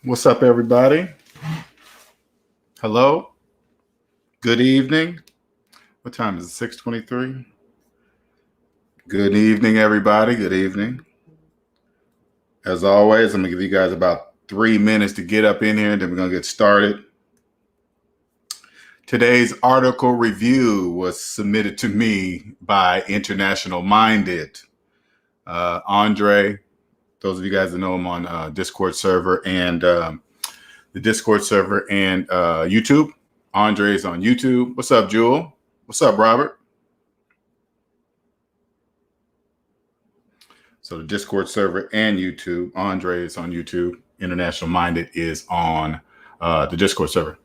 What's up, everybody? Hello. Good evening. What time is it? 6:23. Good evening, everybody. Good evening. As always, I'm gonna give you guys about 3 minutes to get up in here, and then we're gonna get started. Today's article review was submitted to me by International Minded. Andre, those of you guys that know him on Discord server and the Discord server and YouTube. Andre's on YouTube. What's up, Jewel? What's up, Robert? So the Discord server and YouTube. Andre is on YouTube. International Minded is on the Discord server.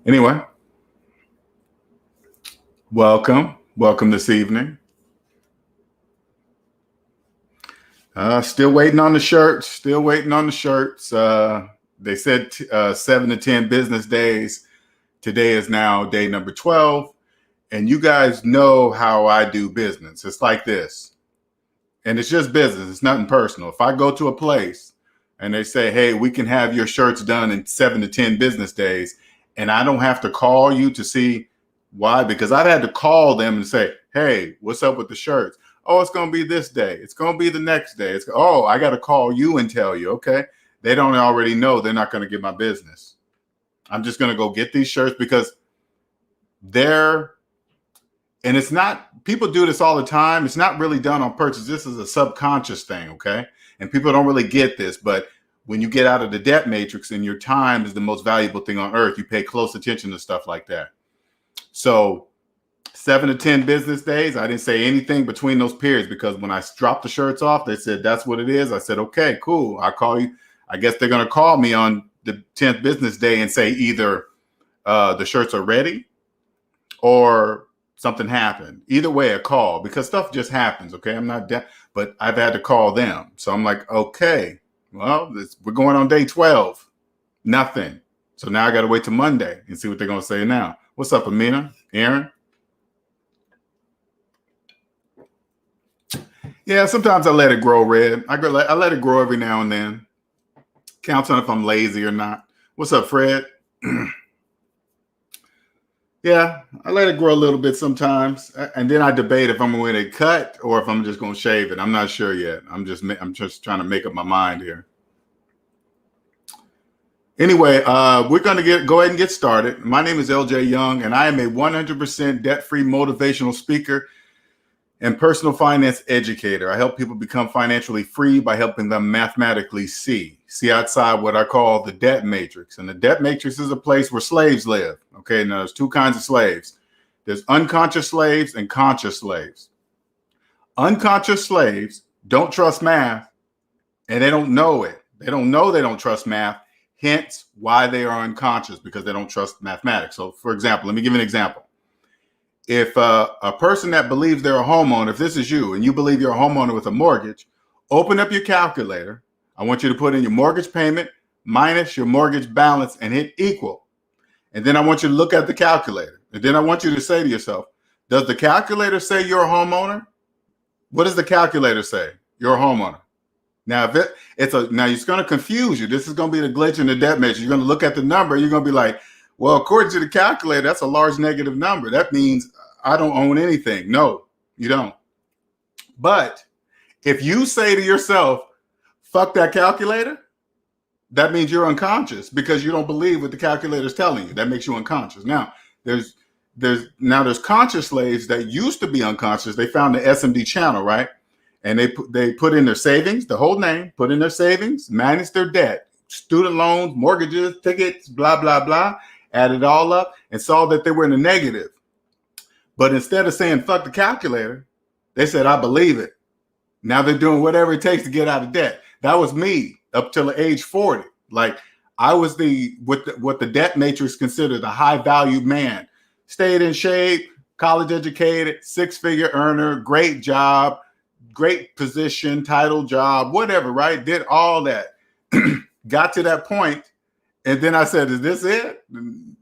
Anyway, welcome this evening. Still waiting on the shirts. They said 7 to 10 business days. Today is now day number 12. And you guys know how I do business. It's like this. And it's just business. It's nothing personal. If I go to a place and they say, hey, we can have your shirts done in 7 to 10 business days, and I don't have to call you to see why, because I've had to call them and say, hey, what's up with the shirts? Oh, it's going to be this day. It's going to be the next day. I got to call you and tell you, okay? They don't already know. They're not going to get my business. I'm just going to go get these shirts because and it's not, people do this all the time. It's not really done on purpose. This is a subconscious thing, okay? And people don't really get this, but when you get out of the debt matrix and your time is the most valuable thing on earth, you pay close attention to stuff like that. So 7 to 10 business days, I didn't say anything between those periods because when I dropped the shirts off, they said, that's what it is. I said, okay, cool. I'll call you. I guess they're going to call me on the 10th business day and say either the shirts are ready or something happened. Either way, a call, because stuff just happens, okay? I'm not dead, but I've had to call them. So I'm like, okay, well, we're going on day 12. Nothing. So now I got to wait till Monday and see what they're going to say now. What's up, Amina? Aaron? Yeah, sometimes I let it grow, Red. I let it grow every now and then. Counts on if I'm lazy or not. What's up, Fred? Yeah, I let it grow a little bit sometimes, and then I debate if I'm going to cut or if I'm just going to shave it. I'm not sure yet. I'm just trying to make up my mind here. Anyway, we're going to go ahead and get started. My name is LJ Young, and I am a 100% debt-free motivational speaker and personal finance educator. I help people become financially free by helping them mathematically see outside what I call the debt matrix. And the debt matrix is a place where slaves live. Okay, now there's two kinds of slaves. There's unconscious slaves and conscious slaves. Unconscious slaves don't trust math, and they don't know it. They don't know they don't trust math, hence why they are unconscious, because they don't trust mathematics. So, for example, let me give you an example. If a person that believes they're a homeowner, if this is you and you believe you're a homeowner with a mortgage, open up your calculator. I want you to put in your mortgage payment minus your mortgage balance and hit equal. And then I want you to look at the calculator. And then I want you to say to yourself, does the calculator say you're a homeowner? What does the calculator say? You're a homeowner. Now, now it's going to confuse you. This is going to be the glitch in the debt matrix. You're going to look at the number. You're going to be like, well, according to the calculator, that's a large negative number. That means I don't own anything. No, you don't. But if you say to yourself, fuck that calculator, that means you're unconscious because you don't believe what the calculator is telling you. That makes you unconscious. Now, there's conscious slaves that used to be unconscious. They found the SMD channel, right? And they put in their savings, the whole name, put in their savings, manage their debt, student loans, mortgages, tickets, blah, blah, blah. Add it all up and saw that they were in the negative. But instead of saying, fuck the calculator, they said, I believe it. Now they're doing whatever it takes to get out of debt. That was me up till age 40. Like I was what the debt matrix considered a high value man. Stayed in shape, college educated, 6-figure earner, great job, great position, title job, whatever, right? Did all that. Got to that point. And then I said, is this it?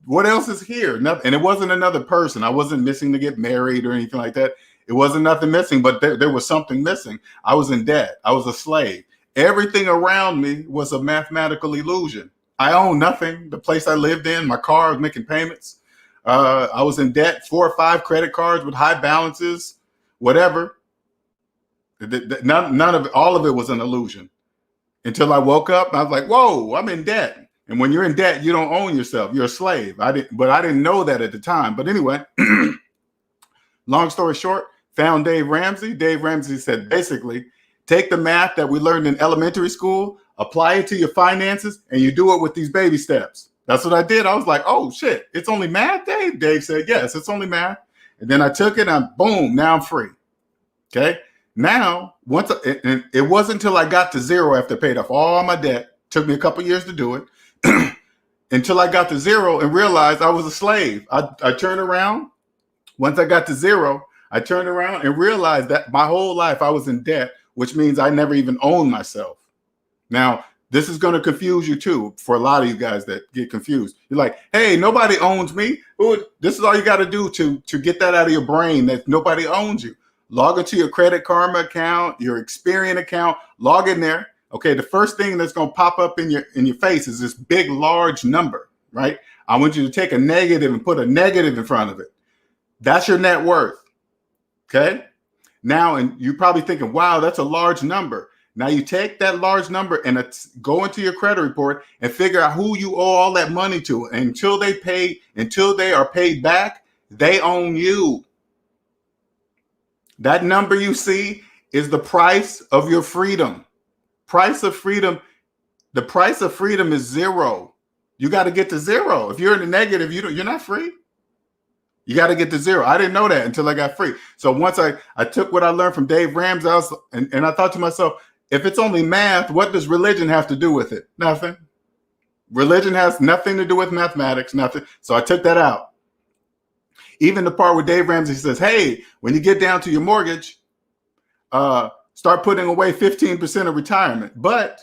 What else is here? Nothing. And it wasn't another person. I wasn't missing to get married or anything like that. It wasn't nothing missing, but there was something missing. I was in debt. I was a slave. Everything around me was a mathematical illusion. I owned nothing. The place I lived in, my car, I was making payments. I was in debt, 4 or 5 credit cards with high balances, whatever. None of it, all of it was an illusion until I woke up. I was like, whoa, I'm in debt. And when you're in debt, you don't own yourself. You're a slave. But I didn't know that at the time. But anyway, long story short, found Dave Ramsey. Dave Ramsey said, basically, take the math that we learned in elementary school, apply it to your finances, and you do it with these baby steps. That's what I did. I was like, oh, shit, it's only math, Dave? Dave said, yes, it's only math. And then I took it and boom, now I'm free. Okay. Now, it wasn't until I got to zero after I paid off all my debt, took me a couple years to do it, until I got to zero and realized I was a slave. I turned around. Once I got to zero, I turned around and realized that my whole life I was in debt, which means I never even owned myself. Now, this is going to confuse you too, for a lot of you guys that get confused. You're like, hey, nobody owns me. This is all you got to do to get that out of your brain, that nobody owns you. Log into your Credit Karma account, your Experian account, log in there. Okay, the first thing that's going to pop up in your face is this big, large number, right? I want you to take a negative and put a negative in front of it. That's your net worth. Okay. Now, and you're probably thinking, wow, that's a large number. Now you take that large number and go into your credit report and figure out who you owe all that money to. And until they are paid back, they own you. That number you see is the price of your freedom. Price of freedom. The price of freedom is zero. You got to get to zero. If you're in the negative, you're not free. You got to get to zero. I didn't know that until I got free. So once I took what I learned from Dave Ramsey, and I thought to myself, if it's only math, what does religion have to do with it? Nothing. Religion has nothing to do with mathematics, nothing. So I took that out. Even the part where Dave Ramsey says, hey, when you get down to your mortgage, start putting away 15% of retirement. But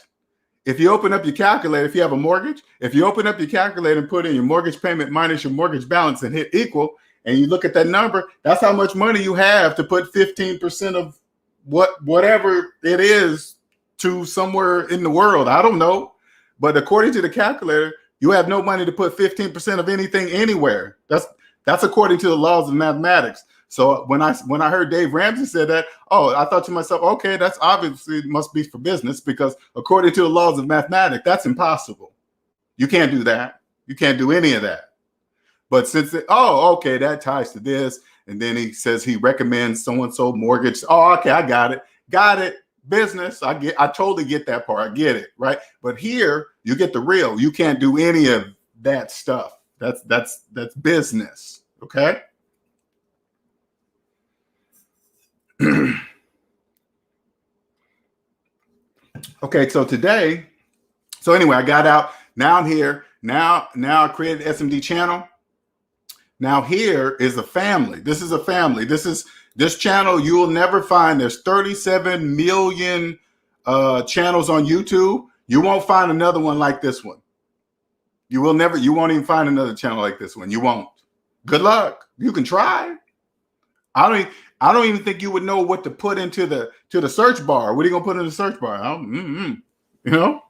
if you open up your calculator, if you have a mortgage, if you open up your calculator and put in your mortgage payment minus your mortgage balance and hit equal, and you look at that number, that's how much money you have to put 15% of whatever it is to somewhere in the world. I don't know. But according to the calculator, you have no money to put 15% of anything anywhere. That's according to the laws of mathematics. So when I heard Dave Ramsey said that, I thought to myself, okay, that's obviously must be for business, because according to the laws of mathematics, that's impossible. You can't do that. You can't do any of that. But since okay, that ties to this. And then he says he recommends so-and-so mortgage. Oh, okay, I got it. Business. I totally get that part. I get it, right? But here you get the real. You can't do any of that stuff. That's business. Okay. Okay, so anyway, I got out. Now I'm here. Now I created an SMD channel. Now here is a family. This is a family. This channel you will never find. There's 37 million channels on YouTube. You won't find another one like this one. You won't even find another channel like this one. You won't. Good luck. You can try. I don't even think you would know what to put into the search bar. What are you gonna put in the search bar? You know.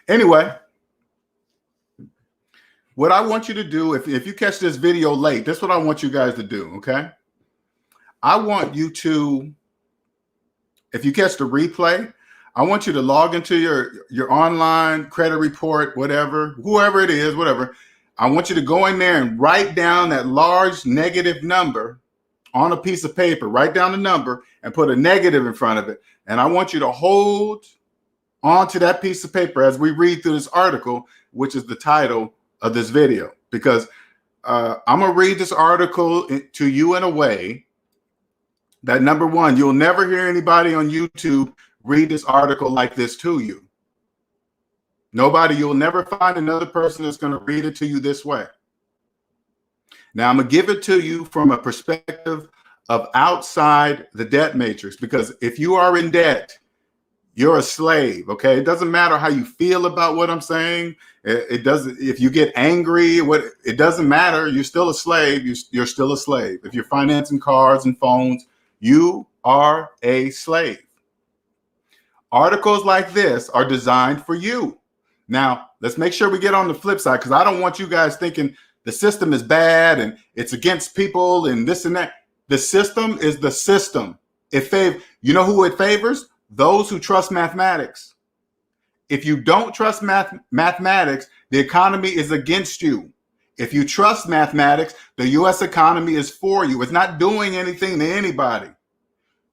Anyway, what I want you to do, if you catch this video late, this is what I want you guys to do. Okay. I want you to, if you catch the replay, I want you to log into your online credit report, whoever it is, whatever. I want you to go in there and write down that large negative number on a piece of paper. Write down the number and put a negative in front of it. And I want you to hold onto that piece of paper as we read through this article, which is the title of this video, because I'm going to read this article to you in a way that, number one, you'll never hear anybody on YouTube read this article like this to you. You'll never find another person that's going to read it to you this way. Now, I'm going to give it to you from a perspective of outside the debt matrix, because if you are in debt, you're a slave. Okay. It doesn't matter how you feel about what I'm saying. It doesn't, if you get angry, it doesn't matter. You're still a slave. You're still a slave. If you're financing cars and phones, you are a slave. Articles like this are designed for you. Now, let's make sure we get on the flip side, because I don't want you guys thinking the system is bad and it's against people and this and that. The system is the system. You know who it favors? Those who trust mathematics. If you don't trust mathematics, the economy is against you. If you trust mathematics, the U.S. economy is for you. It's not doing anything to anybody.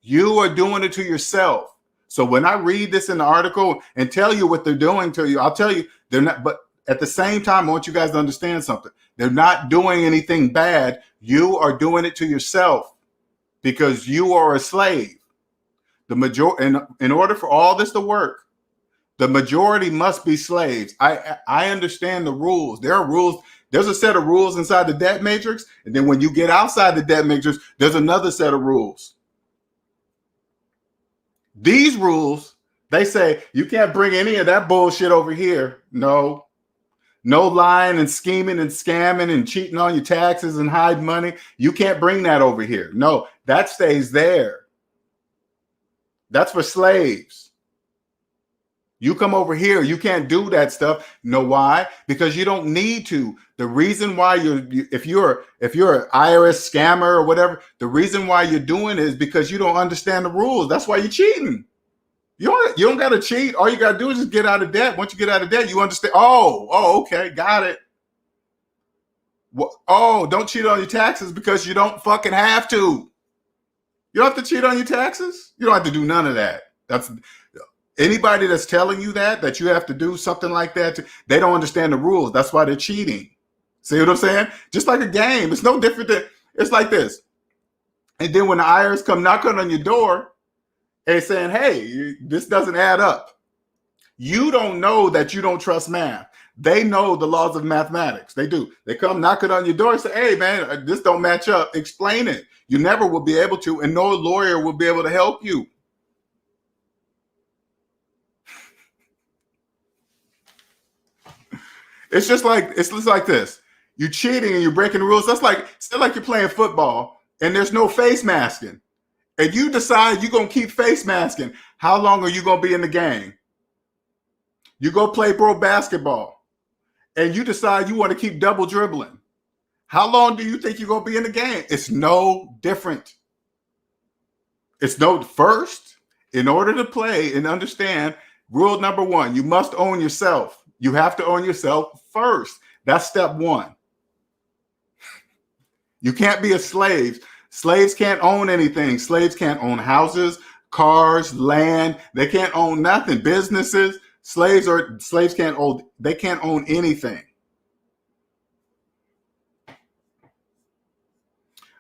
You are doing it to yourself. So when I read this in the article and tell you what they're doing to you, I'll tell you they're not. But at the same time, I want you guys to understand something. They're not doing anything bad. You are doing it to yourself because you are a slave. In order for all this to work, the majority must be slaves. I understand the rules. There are rules. There's a set of rules inside the debt matrix. And then when you get outside the debt matrix, there's another set of rules. These rules, they say you can't bring any of that bullshit over here. No lying and scheming and scamming and cheating on your taxes and hide money. You can't bring that over here. No, that stays there. That's for slaves. You come over here, you can't do that stuff. Know why? Because you don't need to. The reason why if you're an IRS scammer or whatever, the reason why you're doing it is because you don't understand the rules. That's why you're cheating. You don't got to cheat. All you got to do is just get out of debt. Once you get out of debt, you understand. Oh, okay, got it. Don't cheat on your taxes because you don't fucking have to. You don't have to cheat on your taxes. You don't have to do none of that. That's anybody that's telling you that you have to do something like that. They don't understand the rules. That's why they're cheating. See what I'm saying? Just like a game. It's no different than, it's like this. And then when the IRS come knocking on your door and saying, hey, this doesn't add up. You don't know that you don't trust math. They know the laws of mathematics. They do. They come knocking on your door and say, hey, man, this don't match up. Explain it. You never will be able to, and no lawyer will be able to help you. It's just like this. You're cheating and you're breaking the rules. That's like you're playing football and there's no face masking. And you decide you're going to keep face masking. How long are you going to be in the game? You go play pro basketball and you decide you want to keep double dribbling. How long do you think you're going to be in the game? It's no different. First, in order to play and understand, rule number one, you must own yourself. You have to own yourself first. That's step one. You can't be a slave. Slaves can't own anything. Slaves can't own houses, cars, land. They can't own nothing. Businesses. Slaves can't own anything.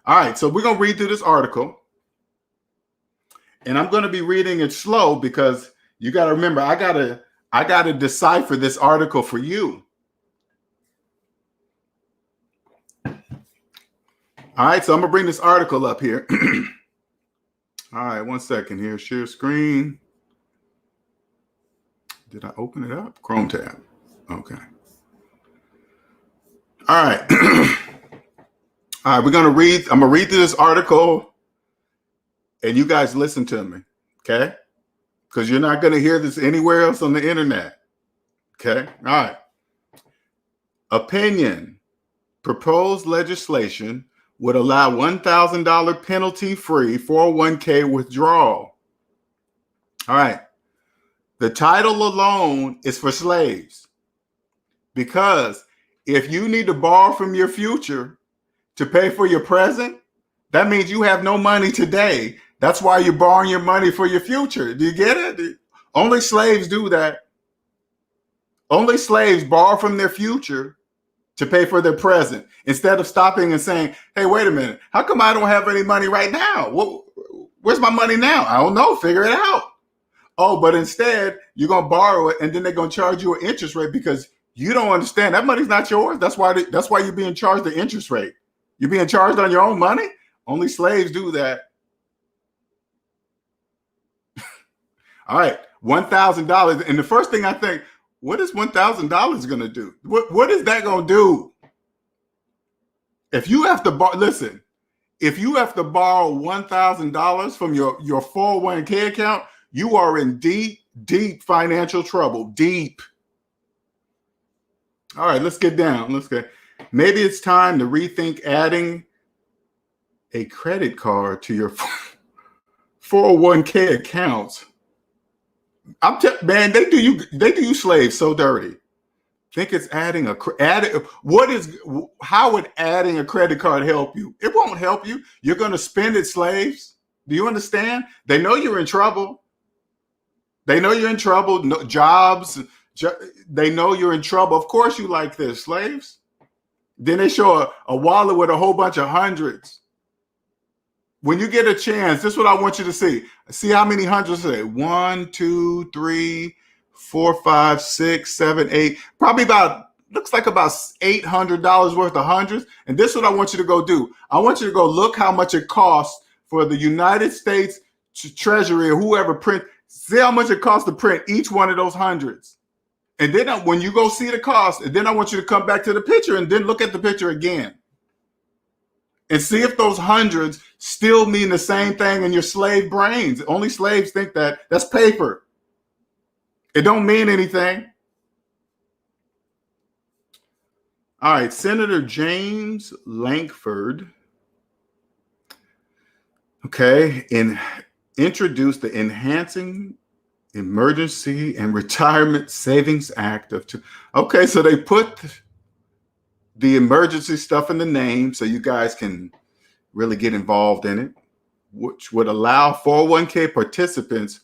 All right, so we're going to read through this article. And I'm going to be reading it slow because you got to remember, I got to decipher this article for you. All right, so I'm going to bring this article up here. All right, 1 second here. Share screen. Did I open it up? Chrome tab. Okay. All right. All right, I'm going to read through this article and you guys listen to me, okay? Because you're not going to hear this anywhere else on the internet, okay? All right. Opinion. Proposed legislation would allow $1,000 penalty-free 401k withdrawal. All right. The title alone is for slaves. Because if you need to borrow from your future to pay for your present, that means you have no money today. That's why you're borrowing your money for your future. Do you get it? Only slaves do that. Only slaves borrow from their future to pay for their present instead of stopping and saying, hey, wait a minute. How come I don't have any money right now? Where's my money now? I don't know. Figure it out. Oh, but instead, you're going to borrow it and then they're going to charge you an interest rate because you don't understand. That money's not yours. That's why you're being charged the interest rate. You're being charged on your own money. Only slaves do that. All right, $1,000. And the first thing I think, what is $1,000 going to do? What is that going to do? If you have to borrow, listen, if you have to borrow $1,000 from your 401k account, you are in deep, Deep financial trouble. Deep. All right, let's get down. Maybe it's time to rethink adding a credit card to your 401k accounts. Man, they do you slaves so dirty. Think it's how would adding a credit card help you? It won't help you. You're going to spend it, slaves. Do you understand? They know you're in trouble. They know you're in trouble. No, jobs. They know you're in trouble. Of course you like this, slaves. Then they show a wallet with a whole bunch of hundreds. When you get a chance, this is what I want you to see. See how many hundreds today. 1, 2, 3, 4, 5, 6, 7, 8. Probably looks like about $800 worth of hundreds. And this is what I want you to go do. I want you to go look how much it costs for the United States Treasury or whoever print. See how much it costs to print each one of those hundreds. And then when you go see the cost, and then I want you to come back to the picture and then look at the picture again. And see if those hundreds still mean the same thing in your slave brains. Only slaves think that. That's paper. It don't mean anything. All right, Senator James Lankford, introduced the Enhancing Emergency and Retirement Savings Act of so they put the emergency stuff in the name so you guys can really get involved in it, which would allow 401k participants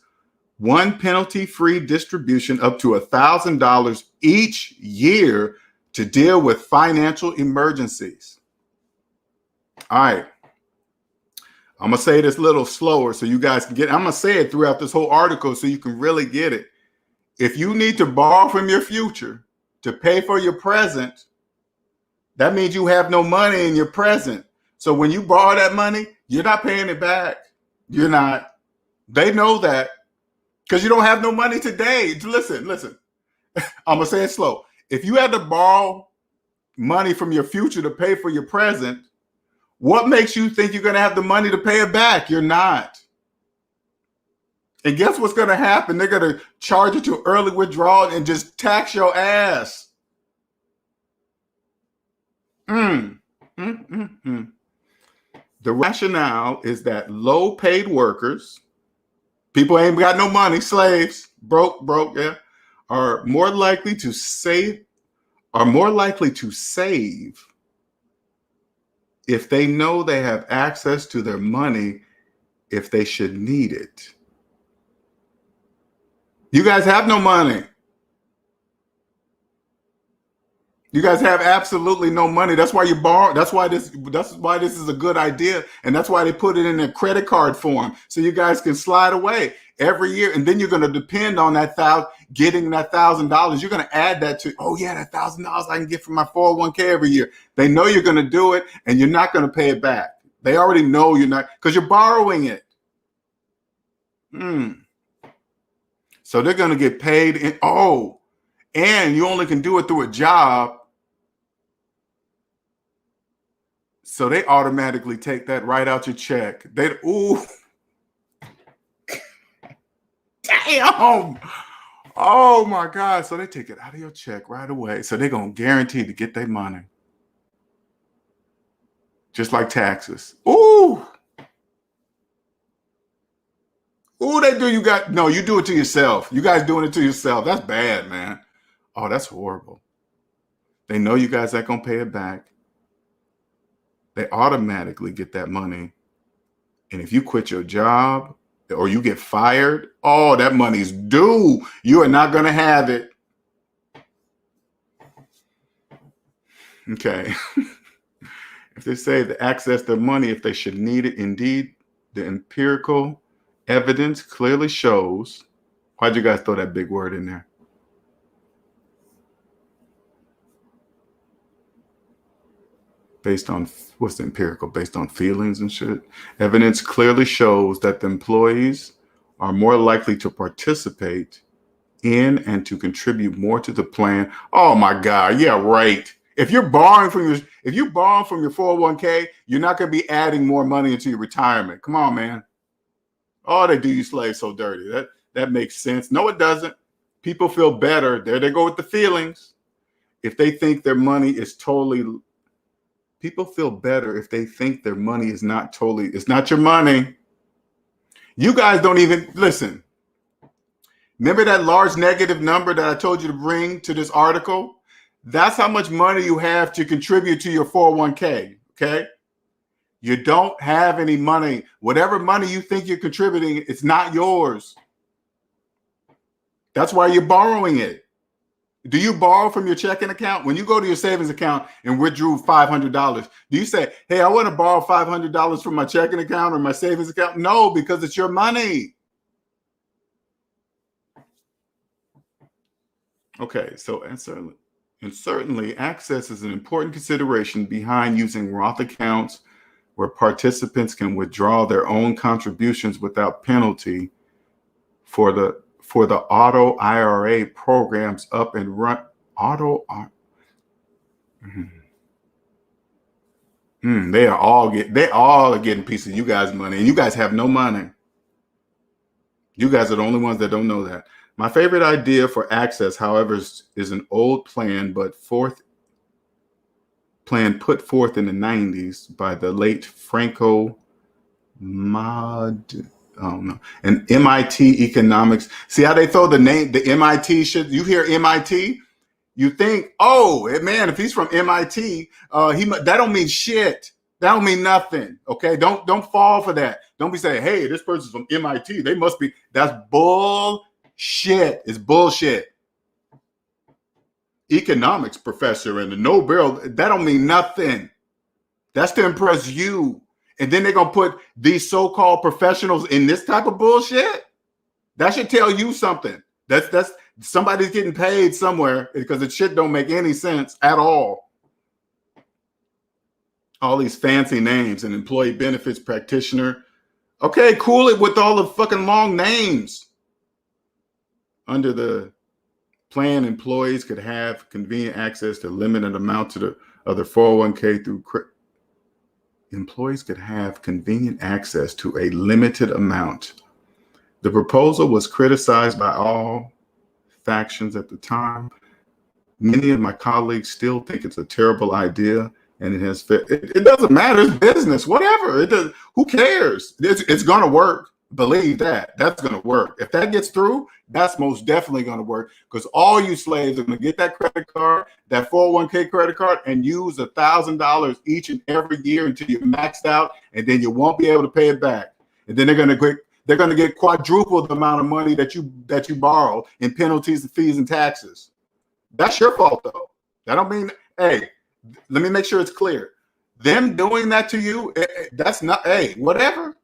one penalty-free distribution up to $1,000 each year to deal with financial emergencies. All right. I'm going to say this a little slower so you guys can get it. I'm going to say it throughout this whole article so you can really get it. If you need to borrow from your future to pay for your present, that means you have no money in your present. So when you borrow that money, you're not paying it back. You're not. They know that because you don't have no money today. Listen. I'm going to say it slow. If you had to borrow money from your future to pay for your present, what makes you think you're going to have the money to pay it back? You're not. And guess what's going to happen? They're going to charge you to early withdrawal and just tax your ass. The rationale is that low-paid workers, people ain't got no money, slaves, broke, yeah, are more likely to save if they know they have access to their money if they should need it. You guys have no money. You guys have absolutely no money. That's why you borrow. That's why this is a good idea. And that's why they put it in a credit card form. So you guys can slide away every year. And then you're going to depend on getting that $1,000. You're going to add that to, that $1,000 I can get from my 401k every year. They know you're going to do it and you're not going to pay it back. They already know you're not, because you're borrowing it. So they're going to get paid and you only can do it through a job. So they automatically take that right out your check. Damn. Oh my God. So they take it out of your check right away. So they're going to guarantee to get their money. Just like taxes. They do. You do it to yourself. You guys doing it to yourself. That's bad, man. Oh, that's horrible. They know you guys ain't going to pay it back. They automatically get that money. And if you quit your job or you get fired, that money's due. You are not going to have it. Okay. If they say to access their money if they should need it, indeed, the empirical evidence clearly shows. Why'd you guys throw that big word in there? Based on what's empirical? Based on feelings and shit. Evidence clearly shows that the employees are more likely to participate in and to contribute more to the plan. Oh my God, yeah, right. If you're borrowing from your 401k, you're not going to be adding more money into your retirement. Come on, man. They do you slaves so dirty. That makes sense. No, it doesn't. People feel better. There they go with the feelings. If they think their money is totally, people feel better if they think their money is not totally, it's not your money. You guys don't even, listen. Remember that large negative number that I told you to bring to this article? That's how much money you have to contribute to your 401k, okay? You don't have any money. Whatever money you think you're contributing, it's not yours. That's why you're borrowing it. Do you borrow from your checking account? When you go to your savings account and withdrew $500, do you say, hey, I want to borrow $500 from my checking account or my savings account? No, because it's your money. Okay, so and certainly access is an important consideration behind using Roth accounts where participants can withdraw their own contributions without penalty for the auto IRA programs up and run. They all are getting pieces of you guys' money, and you guys have no money. You guys are the only ones that don't know that. My favorite idea for access, however, is an old plan, but put forth in the 90s by the late Franco and MIT economics. See how they throw the name, the MIT shit? You hear MIT, you think, oh man, if he's from MIT, that don't mean shit. That don't mean nothing. Okay, don't fall for that. Don't be saying, hey, this person's from MIT. They must be. That's bullshit. It's bullshit. Economics professor and the Nobel, that don't mean nothing. That's to impress you. And then they're going to put these so-called professionals in this type of bullshit. That should tell you something. That's somebody's getting paid somewhere, because the shit don't make any sense at all. All these fancy names, an employee benefits practitioner. Okay, cool it with all the fucking long names. Under the plan, employees could have convenient access to limited amount to the other 401k through employees could have convenient access to a limited amount. The proposal was criticized by all factions at the time. Many of my colleagues still think it's a terrible idea, and it has fit. It doesn't matter. It's business, whatever. It does. Who cares? It's going to work. Believe that. That's going to work. If that gets through, that's most definitely going to work, because all you slaves are going to get that credit card, that 401k credit card, and use $1,000 each and every year until you're maxed out, and then you won't be able to pay it back. And then they're going to get quadruple the amount of money that you borrow in penalties and fees and taxes. That's your fault, though. That don't mean, hey, let me make sure it's clear. Them doing that to you, that's not, hey, whatever.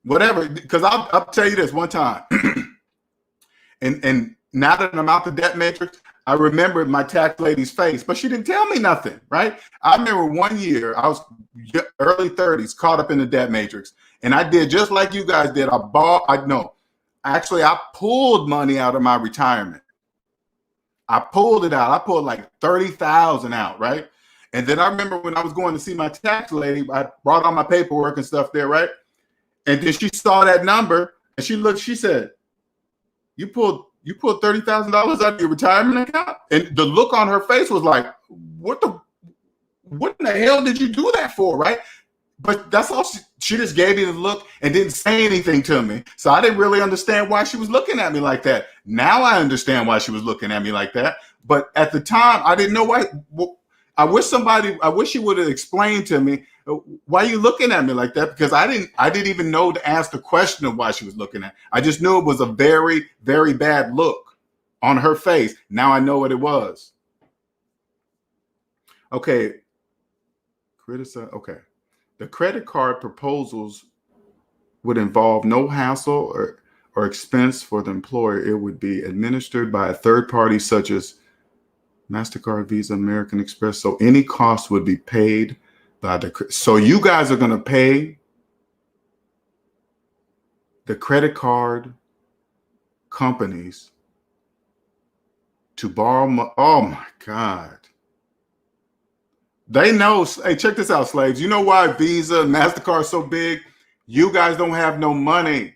Whatever, because I'll tell you this one time, and now that I'm out the debt matrix, I remembered my tax lady's face, but she didn't tell me nothing, right? I remember one year, I was early 30s, caught up in the debt matrix, and I did just like you guys did. I pulled money out of my retirement. I pulled it out. I pulled like 30,000 out, right? And then I remember when I was going to see my tax lady, I brought all my paperwork and stuff there, right? And then she saw that number and she looked, she said, you pulled $30,000 out of your retirement account? And the look on her face was like, what in the hell did you do that for, right? But that's all. She just gave me the look and didn't say anything to me. So I didn't really understand why she was looking at me like that. Now I understand why she was looking at me like that. But at the time, I didn't know why. I wish she would have explained to me, why are you looking at me like that? Because I didn't even know to ask the question of why she was looking at. I just knew it was a very, very bad look on her face. Now I know what it was. Okay. Criticize. Okay. The credit card proposals would involve no hassle or expense for the employer. It would be administered by a third party such as MasterCard, Visa, American Express. So any cost would be paid by so you guys are going to pay the credit card companies to borrow. Oh my God. They know. Hey, check this out, slaves. You know why Visa and MasterCard is so big? You guys don't have no money.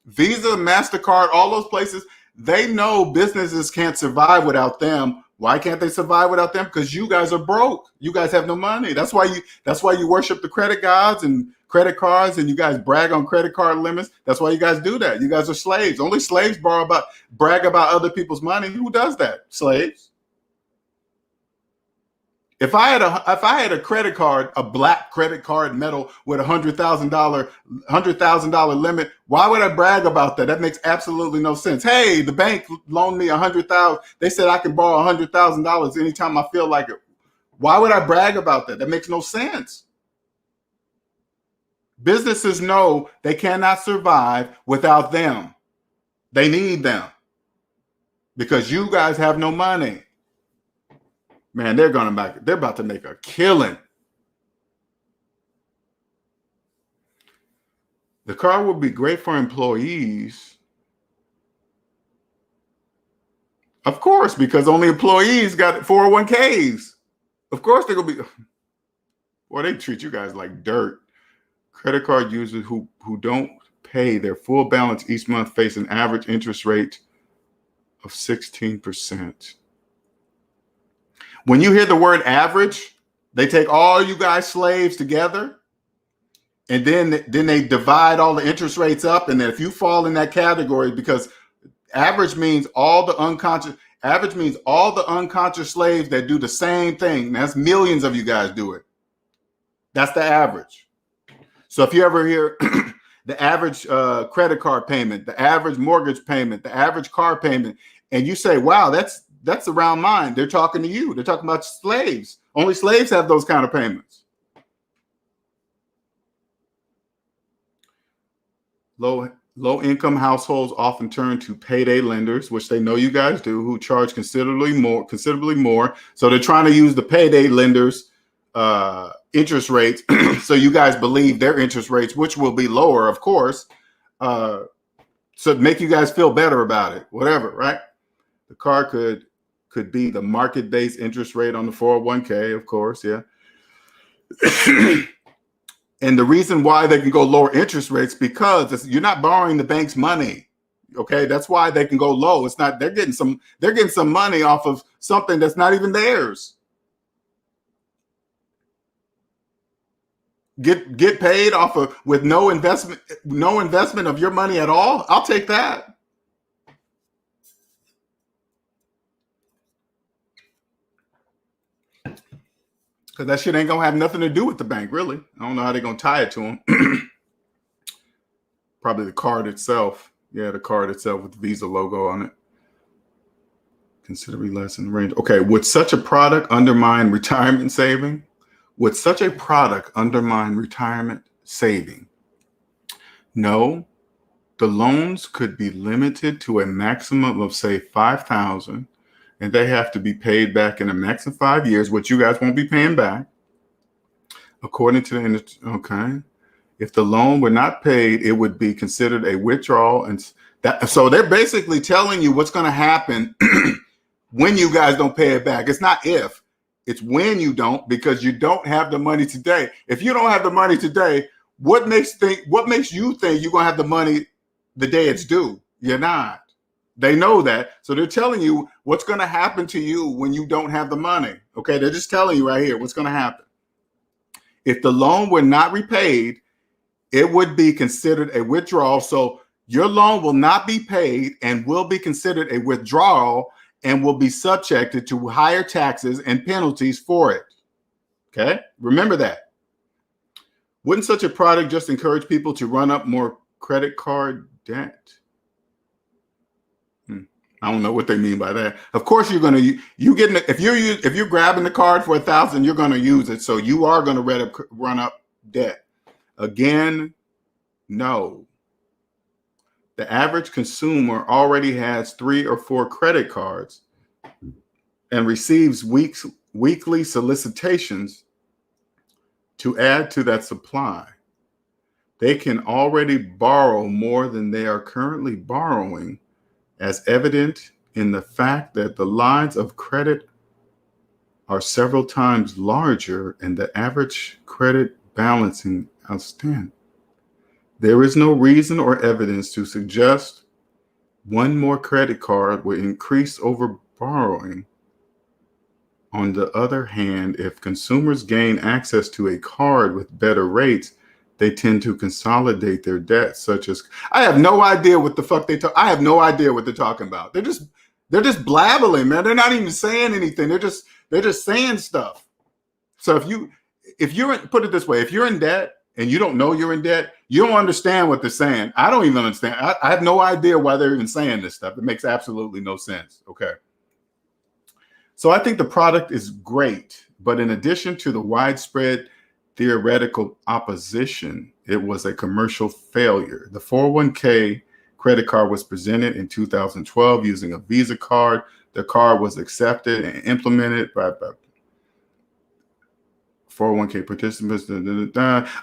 Visa, MasterCard, all those places, they know businesses can't survive without them. Why can't they survive without them? Because you guys are broke. You guys have no money. That's why you worship the credit gods and credit cards, and you guys brag on credit card limits. That's why you guys do that. You guys are slaves. Only slaves brag about other people's money. Who does that? Slaves. If I had a credit card, a black credit card metal with $100,000 limit, why would I brag about that? That makes absolutely no sense. Hey, the bank loaned me $100,000. They said I can borrow $100,000 anytime I feel like it. Why would I brag about that? That makes no sense. Businesses know they cannot survive without them. They need them because you guys have no money. Man, they're about to make a killing. The card would be great for employees. Of course, because only employees got 401ks. Of course they're going to be. Boy, they treat you guys like dirt. Credit card users who don't pay their full balance each month face an average interest rate of 16%. When you hear the word average, they take all you guys slaves together, and then they divide all the interest rates up. And then if you fall in that category, because average means all the unconscious slaves that do the same thing. That's millions of you guys do it. That's the average. So if you ever hear the average credit card payment, the average mortgage payment, the average car payment, and you say, wow, that's around mine. They're talking to you. They're talking about slaves. Only slaves have those kind of payments. Low income households often turn to payday lenders, which they know you guys do, who charge considerably more. So they're trying to use the payday lenders interest rates. So you guys believe their interest rates, which will be lower, of course, so make you guys feel better about it, whatever, right? The card could be the market-based interest rate on the 401k, of course, yeah. And the reason why they can go lower interest rates because you're not borrowing the bank's money. Okay, that's why they can go low. It's not they're getting some money off of something that's not even theirs. Get paid off of with no investment of your money at all. I'll take that. Because that shit ain't gonna have nothing to do with the bank, really. I don't know how they're gonna tie it to them. Probably the card itself. Yeah, the card itself with the Visa logo on it. Considerably less in the range. Okay, would such a product undermine retirement saving? Would such a product undermine retirement saving? No. The loans could be limited to a maximum of, say, $5,000. And they have to be paid back in a max of 5 years, which you guys won't be paying back. According to the, okay. If the loan were not paid, it would be considered a withdrawal. And so they're basically telling you what's going to happen when you guys don't pay it back. It's not if, it's when you don't, because you don't have the money today. If you don't have the money today, what makes you think you're going to have the money the day it's due? You're not. They know that. So they're telling you what's going to happen to you when you don't have the money. Okay, they're just telling you right here what's going to happen. If the loan were not repaid, it would be considered a withdrawal. So your loan will not be paid and will be considered a withdrawal and will be subjected to higher taxes and penalties for it. Okay, remember that. Wouldn't such a product just encourage people to run up more credit card debt? I don't know what they mean by that. Of course, you're going to if you're grabbing the card for $1,000, you're going to use it. So you are going to run up debt. Again, no. The average consumer already has 3 or 4 credit cards and receives weekly solicitations to add to that supply. They can already borrow more than they are currently borrowing, as evident in the fact that the lines of credit are several times larger and the average credit balancing outstanding. There is no reason or evidence to suggest one more credit card will increase over borrowing. On the other hand, if consumers gain access to a card with better rates, they tend to consolidate their debts, such as I have no idea what the fuck I have no idea what they're talking about. They're just blabbling, man. They're not even saying anything. They're just saying stuff. So if you're put it this way, if you're in debt and you don't know you're in debt, you don't understand what they're saying. I don't even understand. I have no idea why they're even saying this stuff. It makes absolutely no sense. Okay. So I think the product is great, but in addition to the widespread theoretical opposition, it was a commercial failure. The 401k credit card was presented in 2012 using a Visa card. The card was accepted and implemented by 401k participants.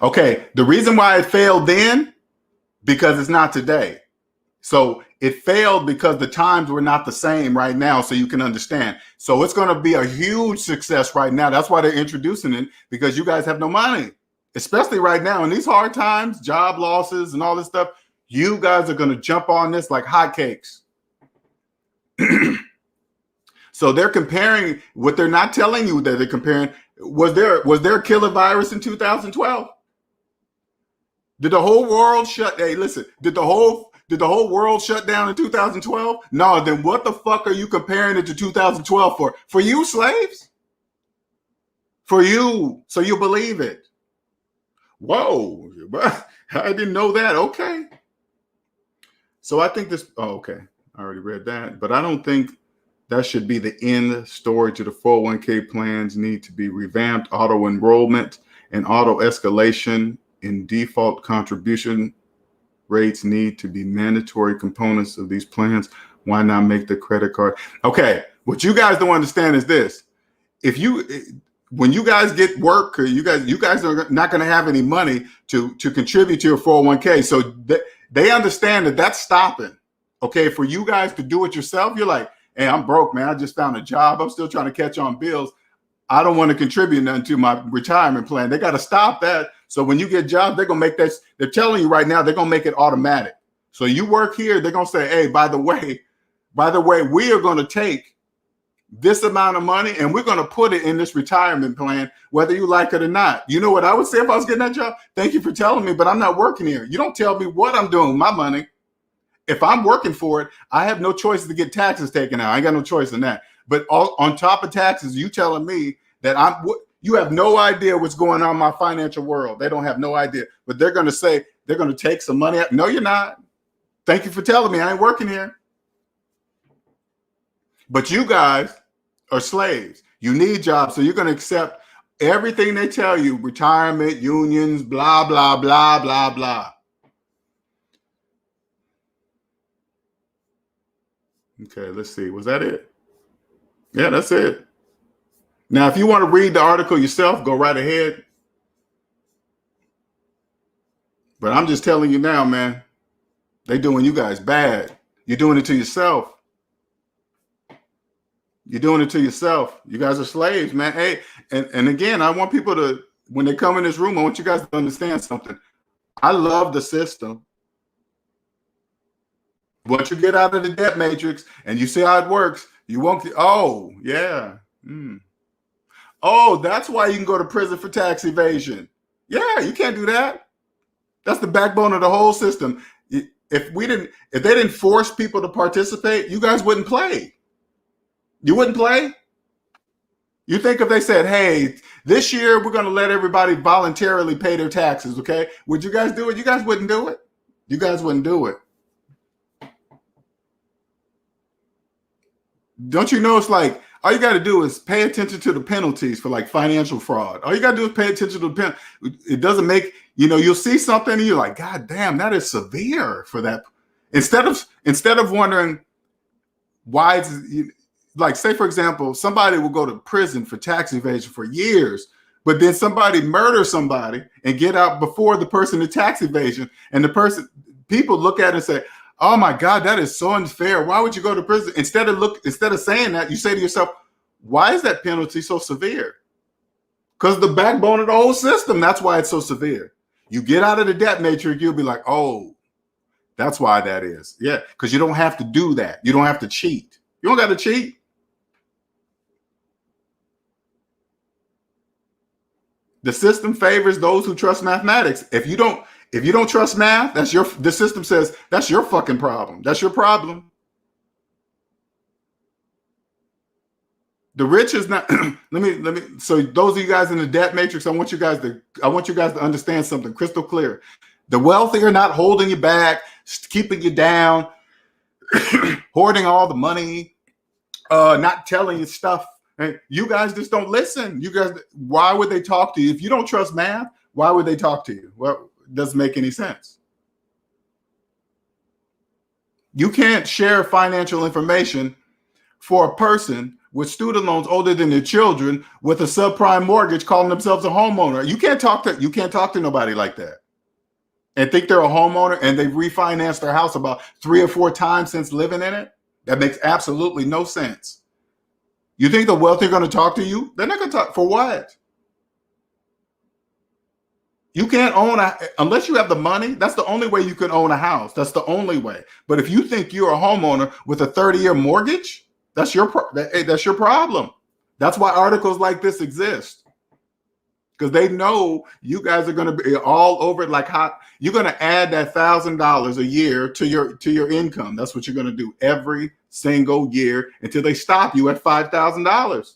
Okay, the reason why it failed then, because it's not today. So it failed because the times were not the same right now, so you can understand. So it's going to be a huge success right now. That's why they're introducing it, because you guys have no money, especially right now in these hard times, job losses and all this stuff. You guys are going to jump on this like hotcakes. So they're comparing what they're not telling you that they're comparing. Was there a killer virus in 2012? Did the whole world shut? Hey, listen, did the whole world shut down in 2012? No, then what the fuck are you comparing it to 2012 for? For you, slaves? For you, so you believe it. Whoa, I didn't know that. Okay. So I think this, okay, I already read that, but I don't think that should be the end story to the 401k plans need to be revamped. Auto enrollment and auto escalation in default contribution rates need to be mandatory components of these plans. Why not make the credit card? Okay, what you guys don't understand is this. When you guys get work, or you guys are not going to have any money to contribute to your 401k. So they understand that that's stopping. Okay, for you guys to do it yourself, you're like, hey, I'm broke, man. I just found a job. I'm still trying to catch on bills. I don't want to contribute nothing to my retirement plan. They got to stop that. So when you get jobs, they're going to make that. They're telling you right now, they're going to make it automatic. So you work here, they're going to say, hey, by the way, we are going to take this amount of money and we're going to put it in this retirement plan, whether you like it or not. You know what I would say if I was getting that job? Thank you for telling me, but I'm not working here. You don't tell me what I'm doing with my money. If I'm working for it, I have no choice to get taxes taken out. I ain't got no choice in that. But on top of taxes, you telling me that you have no idea what's going on in my financial world. They don't have no idea. But they're going to say they're going to take some money out. No, you're not. Thank you for telling me. I ain't working here. But you guys are slaves. You need jobs. So you're going to accept everything they tell you, retirement, unions, blah, blah, blah, blah, blah. Okay, let's see. Was that it? Yeah, that's it. Now, if you want to read the article yourself, go right ahead. But I'm just telling you now, man, they doing you guys bad. You're doing it to yourself. You're doing it to yourself. You guys are slaves, man. Hey, and again, I want people to, when they come in this room, I want you guys to understand something. I love the system. Once you get out of the debt matrix and you see how it works, you won't get, oh, yeah. Oh, that's why you can go to prison for tax evasion. Yeah, you can't do that. That's the backbone of the whole system. If they didn't force people to participate, you guys wouldn't play. You wouldn't play? You think if they said, hey, this year we're going to let everybody voluntarily pay their taxes, okay? Would you guys do it? You guys wouldn't do it. You guys wouldn't do it. Don't you know it's like all you got to do is pay attention to the penalties for like financial fraud. All you got to do is pay attention to the penalty. It doesn't make, you'll see something and you're like, God damn, that is severe for that. Instead of wondering why it's like, say, for example, somebody will go to prison for tax evasion for years, but then somebody murders somebody and get out before the person in tax evasion. And people look at it and say, oh my God, that is so unfair. Why would you go to prison? Instead of saying that, you say to yourself, why is that penalty so severe? Because the backbone of the whole system, that's why it's so severe. You get out of the debt matrix, you'll be like, oh, that's why that is. Yeah, because you don't have to do that. You don't have to cheat. You don't got to cheat. The system favors those who trust mathematics. If you don't trust math, the system says that's your fucking problem. That's your problem. The rich is not so those of you guys in the debt matrix, I want you guys to understand something crystal clear. The wealthy are not holding you back, keeping you down, hoarding all the money, not telling you stuff. You guys just don't listen. You guys, why would they talk to you? If you don't trust math, why would they talk to you? Well, it doesn't make any sense. You can't share financial information for a person with student loans older than their children with a subprime mortgage calling themselves a homeowner. You can't talk to nobody like that and think they're a homeowner and they've refinanced their house about 3 or 4 times since living in it. That makes absolutely no sense. You think the wealthy are going to talk to you? They're not going to talk. For what? You can't own unless you have the money. That's the only way you can own a house. That's the only way. But if you think you're a homeowner with a 30-year mortgage, that's your problem. That's why articles like this exist. Because they know you guys are going to be all over it like hot. You're going to add that $1,000 a year to your income. That's what you're going to do every single year until they stop you at $5,000.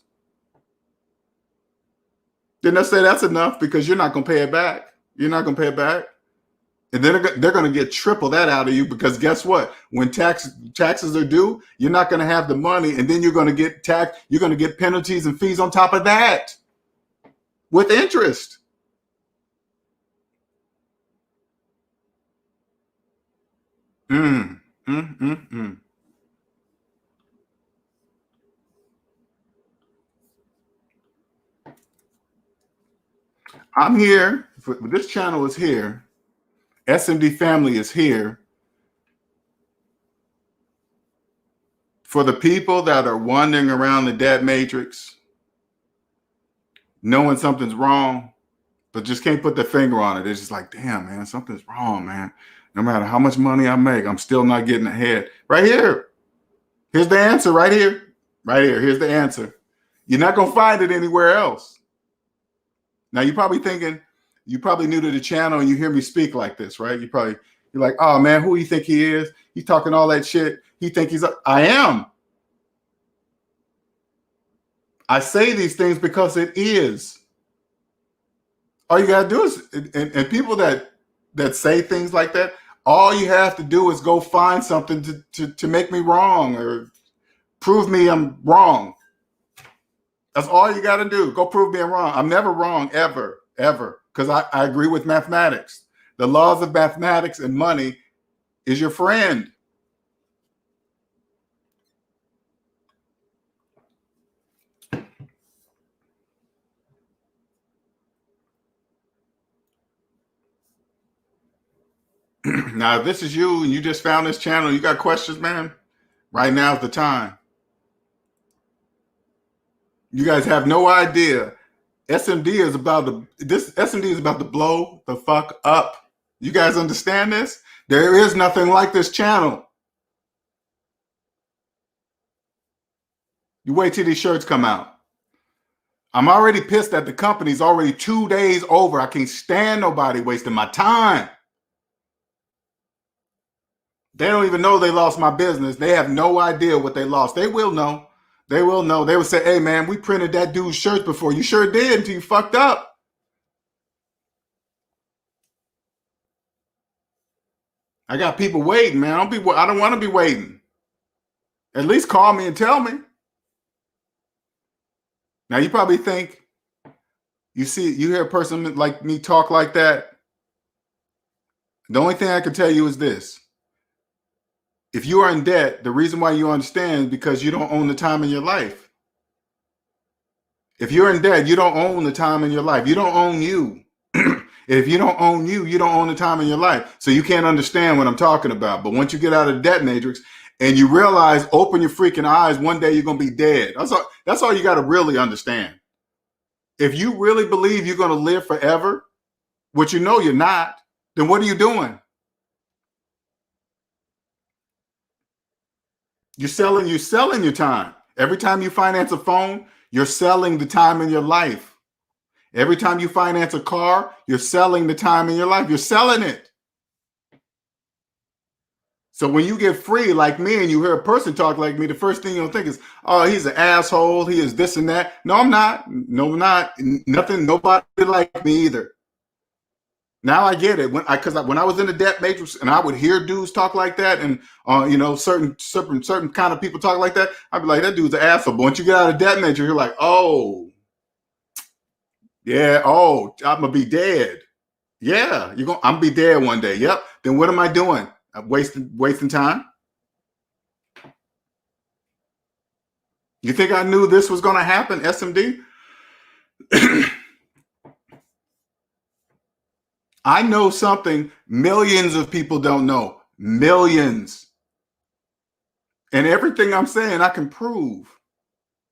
Then they'll say that's enough because you're not going to pay it back. You're not going to pay it back. And then they're going to get triple that out of you because guess what? When taxes are due, you're not going to have the money, and then you're going to get taxed. You're going to get penalties and fees on top of that with interest. I'm here. This channel is here. SMD family is here for the people that are wandering around the debt matrix, knowing something's wrong, but just can't put their finger on it. It's just like, damn, man, something's wrong, man. No matter how much money I make, I'm still not getting ahead. Right here. Here's the answer right here. Right here. Here's the answer. You're not going to find it anywhere else. Now, you're probably new to the channel and you hear me speak like this, right? You're like, oh, man, who do you think he is? He's talking all that shit. I am. I say these things because it is. All you got to do is, and people that say things like that, all you have to do is go find something to make me wrong or prove me I'm wrong. That's all you got to do. Go prove me I'm wrong. I'm never wrong, ever, because I agree with mathematics. The laws of mathematics and money is your friend. Now, if this is you and you just found this channel, you got questions, man, right now's the time. You guys have no idea. SMD is about to blow the fuck up. You guys understand this? There is nothing like this channel. You wait till these shirts come out. I'm already pissed that the company's already 2 days over. I can't stand nobody wasting my time. They don't even know they lost my business. They have no idea what they lost. They will know. They will know. They will say, hey, man, we printed that dude's shirts before. You sure did until you fucked up. I got people waiting, man. I don't want to be waiting. At least call me and tell me. Now, you probably think, you hear a person like me talk like that. The only thing I can tell you is this. If you are in debt, the reason why you understand is because you don't own the time in your life. If you're in debt, you don't own the time in your life. You don't own you. If you don't own you, you don't own the time in your life. So you can't understand what I'm talking about. But once you get out of the debt matrix and you realize, open your freaking eyes, one day you're going to be dead. That's all you got to really understand. If you really believe you're going to live forever, which you know you're not, then what are you doing? You're selling your time. Every time you finance a phone, you're selling the time in your life. Every time you finance a car, you're selling the time in your life. You're selling it. So when you get free like me and you hear a person talk like me, the first thing you'll think is, oh, he's an asshole. He is this and that. No, I'm not. No, I'm not. Nothing. Nobody like me either. Now I get it. When I was in the debt matrix and I would hear dudes talk like that, and certain kind of people talk like that, I'd be like, that dude's an asshole. But once you get out of debt matrix, you're like, oh, yeah, oh, I'm gonna be dead. Yeah, I'm gonna be dead one day. Yep. Then what am I doing? I'm wasting time. You think I knew this was gonna happen, SMD? I know something millions of people don't know. Millions. And everything I'm saying, I can prove.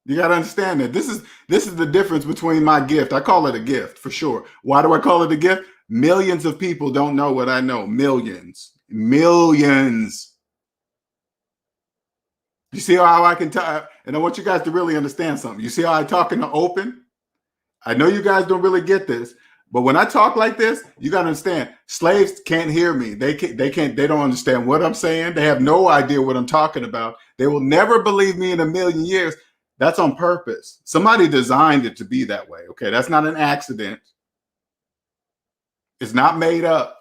You got to understand that this is the difference between my gift. I call it a gift for sure. Why do I call it a gift? Millions of people don't know what I know. Millions. Millions. You see how I can talk? And I want you guys to really understand something. You see how I talk in the open? I know you guys don't really get this. But when I talk like this, you got to understand, slaves can't hear me. They don't understand what I'm saying. They have no idea what I'm talking about. They will never believe me in a million years. That's on purpose. Somebody designed it to be that way. Okay. That's not an accident. It's not made up.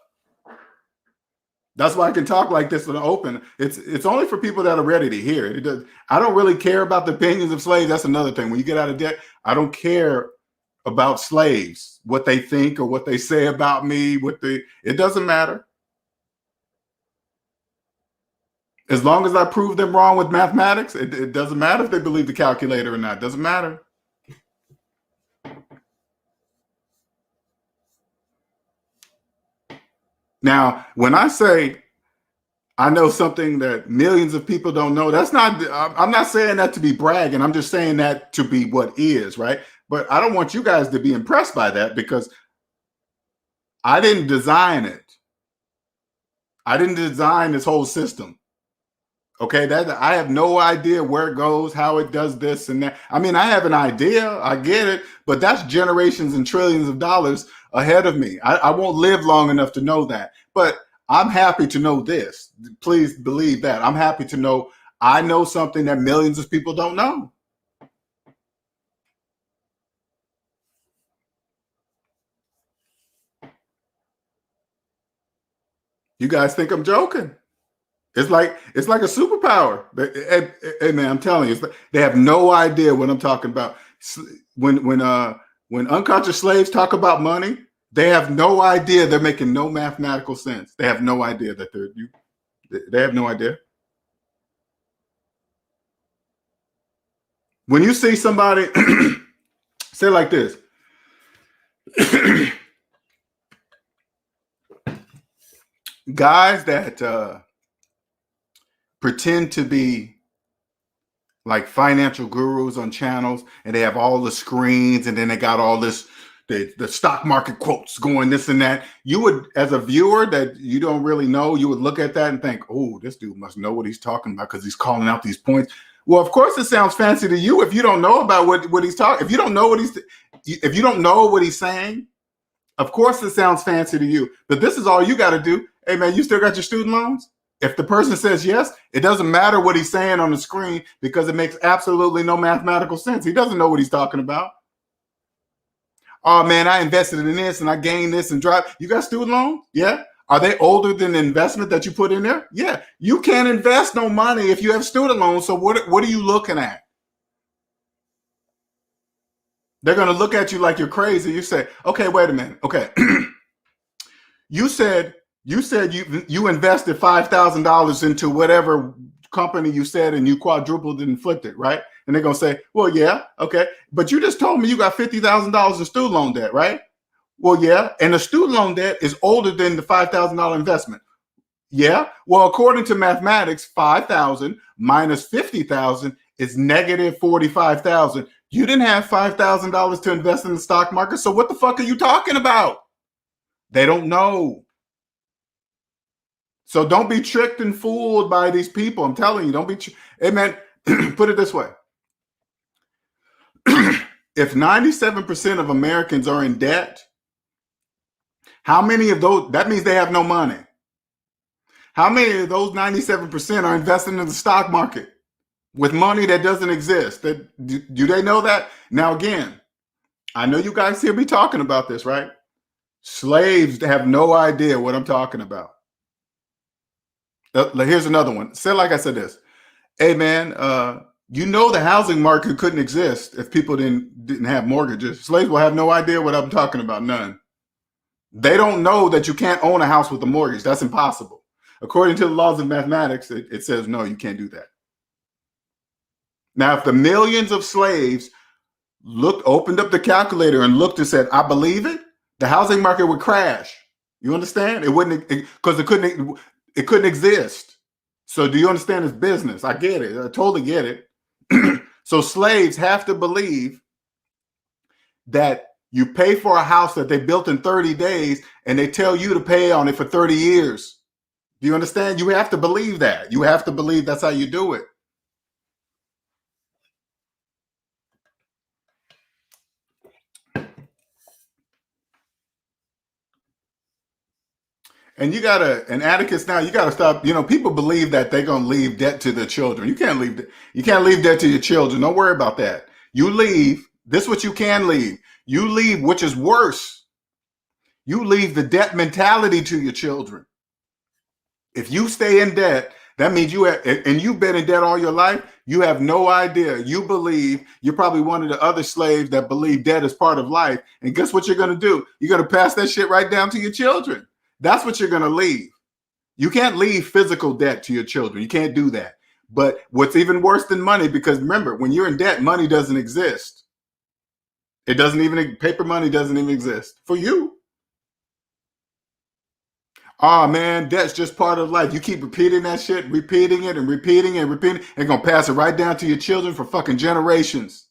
That's why I can talk like this in the open. It's only for people that are ready to hear it. I don't really care about the opinions of slaves. That's another thing. When you get out of debt, I don't care about slaves, what they think or what they say about me, it doesn't matter. As long as I prove them wrong with mathematics, it doesn't matter if they believe the calculator or not. It doesn't matter. Now, when I say I know something that millions of people don't know, I'm not saying that to be bragging. I'm just saying that to be what is, right? But I don't want you guys to be impressed by that because I didn't design it. I didn't design this whole system. Okay, I have no idea where it goes, how it does this and that. I mean, I have an idea, I get it, but that's generations and trillions of dollars ahead of me. I won't live long enough to know that. But I'm happy to know this. Please believe that. I'm happy to know I know something that millions of people don't know. You guys think I'm joking? It's like a superpower. Hey man, I'm telling you, they have no idea what I'm talking about. When unconscious slaves talk about money, they have no idea. They're making no mathematical sense. They have no idea that they have no idea. When you see somebody say like this, guys that pretend to be like financial gurus on channels, and they have all the screens, and then they got all this the stock market quotes going this and that. You would, as a viewer that you don't really know, you would look at that and think, oh, this dude must know what he's talking about because he's calling out these points. Well, of course it sounds fancy to you if you don't know about what he's talking. If you don't know what he's saying, of course it sounds fancy to you. But this is all you got to do. Hey man, you still got your student loans? If the person says yes, it doesn't matter what he's saying on the screen because it makes absolutely no mathematical sense. He doesn't know what he's talking about. Oh man, I invested in this and I gained this and drive. You got student loans? Yeah. Are they older than the investment that you put in there? Yeah. You can't invest no money if you have student loans. So what are you looking at? They're going to look at you like you're crazy. You say, okay, wait a minute. Okay. You said you invested $5,000 into whatever company you said and you quadrupled and flipped it, right? And they're going to say, well, yeah, okay. But you just told me you got $50,000 in student loan debt, right? Well, yeah. And the student loan debt is older than the $5,000 investment. Yeah. Well, according to mathematics, 5,000 minus 50,000 is negative 45,000. You didn't have $5,000 to invest in the stock market. So what the fuck are you talking about? They don't know. So don't be tricked and fooled by these people. I'm telling you, don't be. Hey, man, put it this way. If 97% of Americans are in debt, how many of those, that means they have no money. How many of those 97% are investing in the stock market with money that doesn't exist? Do they know that? Now, again, I know you guys hear me talking about this, right? Slaves have no idea what I'm talking about. Here's another one. Say like I said this. Hey, man, you know the housing market couldn't exist if people didn't have mortgages. Slaves will have no idea what I'm talking about. None. They don't know that you can't own a house with a mortgage. That's impossible. According to the laws of mathematics, it says, no, you can't do that. Now, if the millions of slaves opened up the calculator and looked and said, I believe it, the housing market would crash. You understand? It wouldn't, because it couldn't exist. So do you understand it's business? I get it. I totally get it. So slaves have to believe that you pay for a house that they built in 30 days and they tell you to pay on it for 30 years. Do you understand? You have to believe that. You have to believe that's how you do it. And and Atticus, now you gotta stop. People believe that they're gonna leave debt to their children. You can't leave debt to your children. Don't worry about that. You leave. This is what you can leave. You leave, which is worse. You leave the debt mentality to your children. If you stay in debt, that means you've been in debt all your life. You have no idea. You're probably one of the other slaves that believe debt is part of life. And guess what you're gonna do? You're gonna pass that shit right down to your children. That's what you're going to leave. You can't leave physical debt to your children. You can't do that. But what's even worse than money, because remember, when you're in debt, money doesn't exist. Paper money doesn't even exist for you. Oh, man, debt's just part of life. You keep repeating that shit, repeating it and repeating it and repeating it, and going to pass it right down to your children for fucking generations.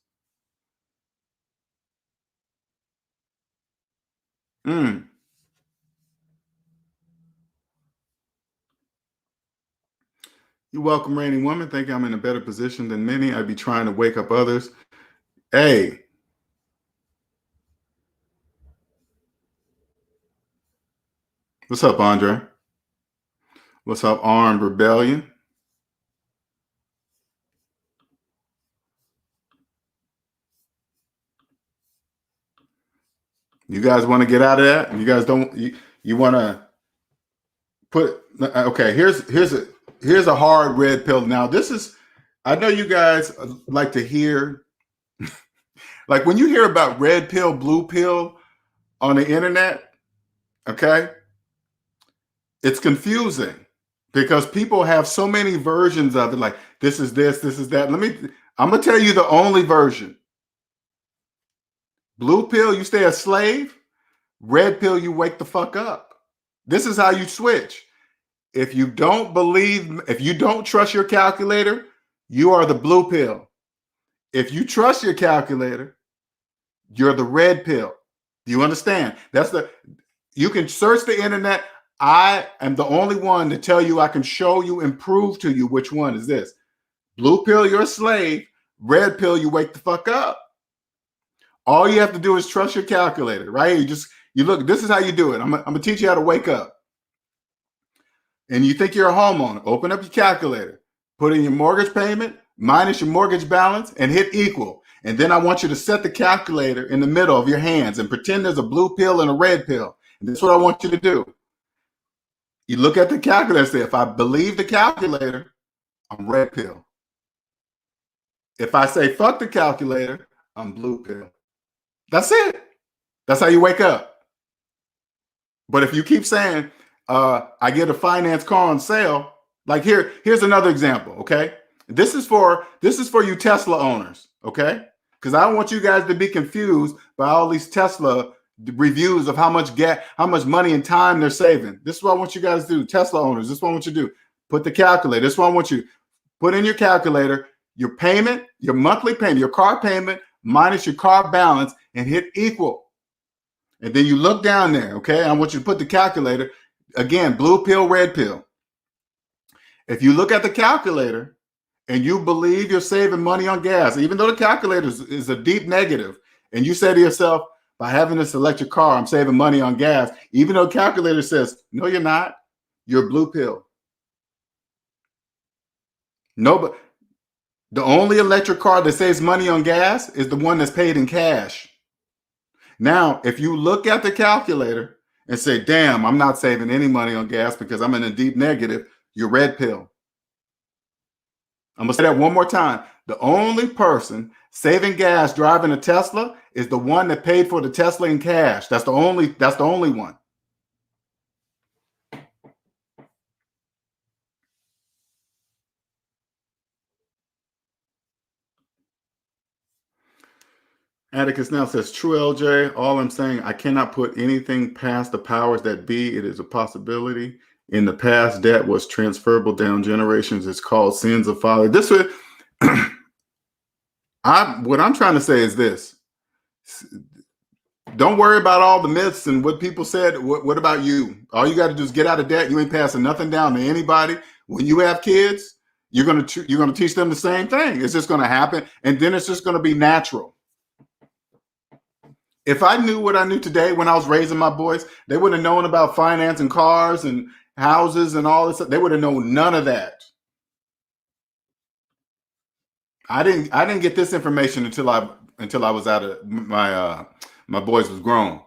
You're welcome, reigning woman. Think I'm in a better position than many. I'd be trying to wake up others. Hey. What's up, Andre? What's up, Armed Rebellion? You guys want to get out of that? You guys don't. You want to put? Okay. Here's a hard red pill. Now, I know you guys like to hear, like when you hear about red pill, blue pill on the internet. Okay, it's confusing because people have so many versions of it. Like this is this is that. I'm gonna tell you the only version. Blue pill, you stay a slave. Red pill, you wake the fuck up. This is how you switch. If you don't trust your calculator, you are the blue pill. If you trust your calculator, you're the red pill. Do you understand? You can search the internet. I am the only one to tell you, I can show you and prove to you which one is this. Blue pill, you're a slave. Red pill, you wake the fuck up. All you have to do is trust your calculator, right? You look, this is how you do it. I'm going to teach you how to wake up. And you think you're a homeowner. Open up your calculator. Put in your mortgage payment, minus your mortgage balance, and hit equal. And then I want you to set the calculator in the middle of your hands and pretend there's a blue pill and a red pill. And that's what I want you to do. You look at the calculator and say, if I believe the calculator, I'm red pill. If I say fuck the calculator, I'm blue pill. That's it. That's how you wake up. But if you keep saying, I get a finance car on sale, like here's another example, okay? This is for you Tesla owners, okay? Because I don't want you guys to be confused by all these Tesla reviews of how much money and time they're saving. This is what I want you guys to do, Tesla owners. This is what I want you to do. Put the calculator. This is what I want you. Put in your calculator, your payment, your monthly payment, your car payment, minus your car balance, and hit equal. And then you look down there, okay? I want you to put the calculator, again, blue pill, red pill. If you look at the calculator and you believe you're saving money on gas, even though the calculator is a deep negative, and you say to yourself, by having this electric car, I'm saving money on gas, even though the calculator says, no, you're not, you're blue pill. No, but the only electric car that saves money on gas is the one that's paid in cash. Now, if you look at the calculator and say, damn, I'm not saving any money on gas because I'm in a deep negative, you're red pill. I'm going to say that one more time. The only person saving gas driving a Tesla is the one that paid for the Tesla in cash. That's the only one. Atticus now says, true, LJ. All I'm saying, I cannot put anything past the powers that be. It is a possibility. In the past, debt was transferable down generations. It's called sins of father. This would, what I'm trying to say is this. Don't worry about all the myths and what people said. What about you? All you got to do is get out of debt. You ain't passing nothing down to anybody. When you have kids, you're gonna teach them the same thing. It's just gonna happen, and then it's just gonna be natural. If I knew what I knew today when I was raising my boys, they would have known about finance and cars and houses and all this. They would have known none of that. I didn't get this information until I was out of my boys was grown.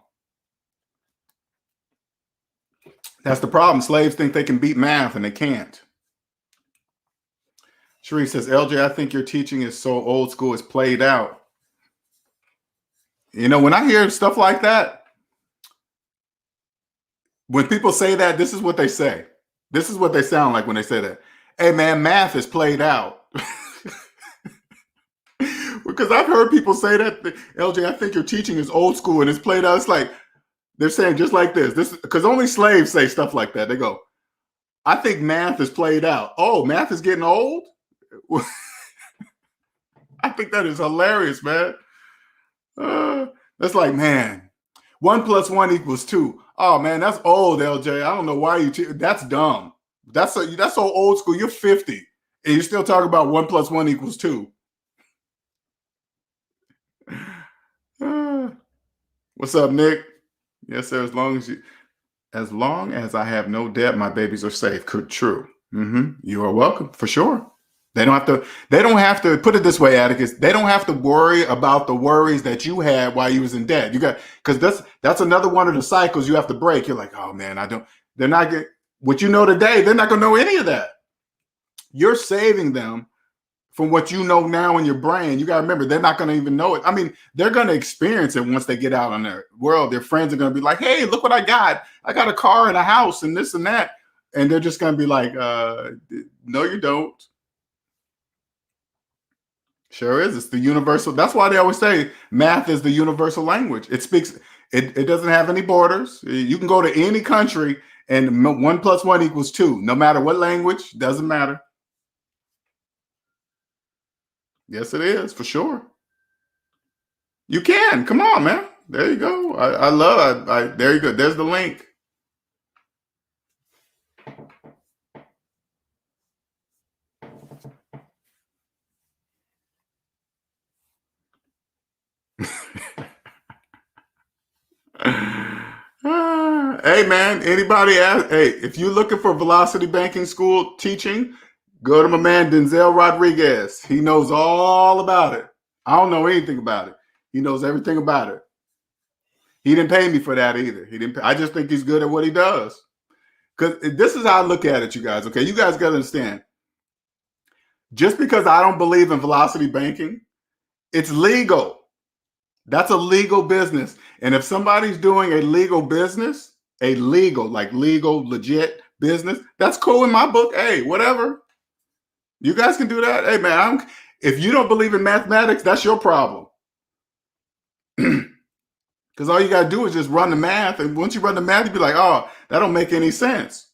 That's the problem. Slaves think they can beat math and they can't. Sheree says, LJ, I think your teaching is so old school, it's played out. You know, when I hear stuff like that, when people say that, this is what they say. This is what they sound like when they say that. Hey, man, math is played out. Because I've heard people say that, LJ, I think your teaching is old school and it's played out. It's like, they're saying just like this because only slaves say stuff like that. They go, I think math is played out. Oh, math is getting old? I think that is hilarious, man. That's like, man, 1 + 1 = 2. Oh, man, that's old, LJ. I don't know why that's dumb. That's so old school. You're 50 and you're still talking about 1 + 1 = 2. What's up, Nick? Yes, sir. As long as I have no debt, my babies are safe. True. You are welcome for sure. They don't have to put it this way, Atticus. They don't have to worry about the worries that you had while you was in debt. Because that's another one of the cycles you have to break. You're like, oh man, they're not getting what you know today. They're not going to know any of that. You're saving them from what you know now in your brain. You got to remember, they're not going to even know it. I mean, they're going to experience it once they get out in their world. Their friends are going to be like, hey, look what I got. I got a car and a house and this and that. And they're just going to be like, no, you don't. Sure is. It's the universal. That's why they always say math is the universal language. It doesn't have any borders. You can go to any country and 1 + 1 = 2. No matter what language, doesn't matter. Yes, it is, for sure. You can. Come on, man. There you go. I love it. There you go. There's the link. Hey, man, anybody ask? Hey, if you're looking for Velocity Banking School teaching, go to my man, Denzel Rodriguez. He knows all about it. I don't know anything about it. He knows everything about it. He didn't pay me for that either. I just think he's good at what he does. Because this is how I look at it, you guys. Okay, you guys got to understand. Just because I don't believe in velocity banking, it's legal. That's a legal business. And if somebody's doing a legal business, legal, legit business, that's cool in my book. Hey, whatever. You guys can do that. Hey, man, if you don't believe in mathematics, that's your problem. Because all you got to do is just run the math. And once you run the math, you'd be like, oh, that don't make any sense.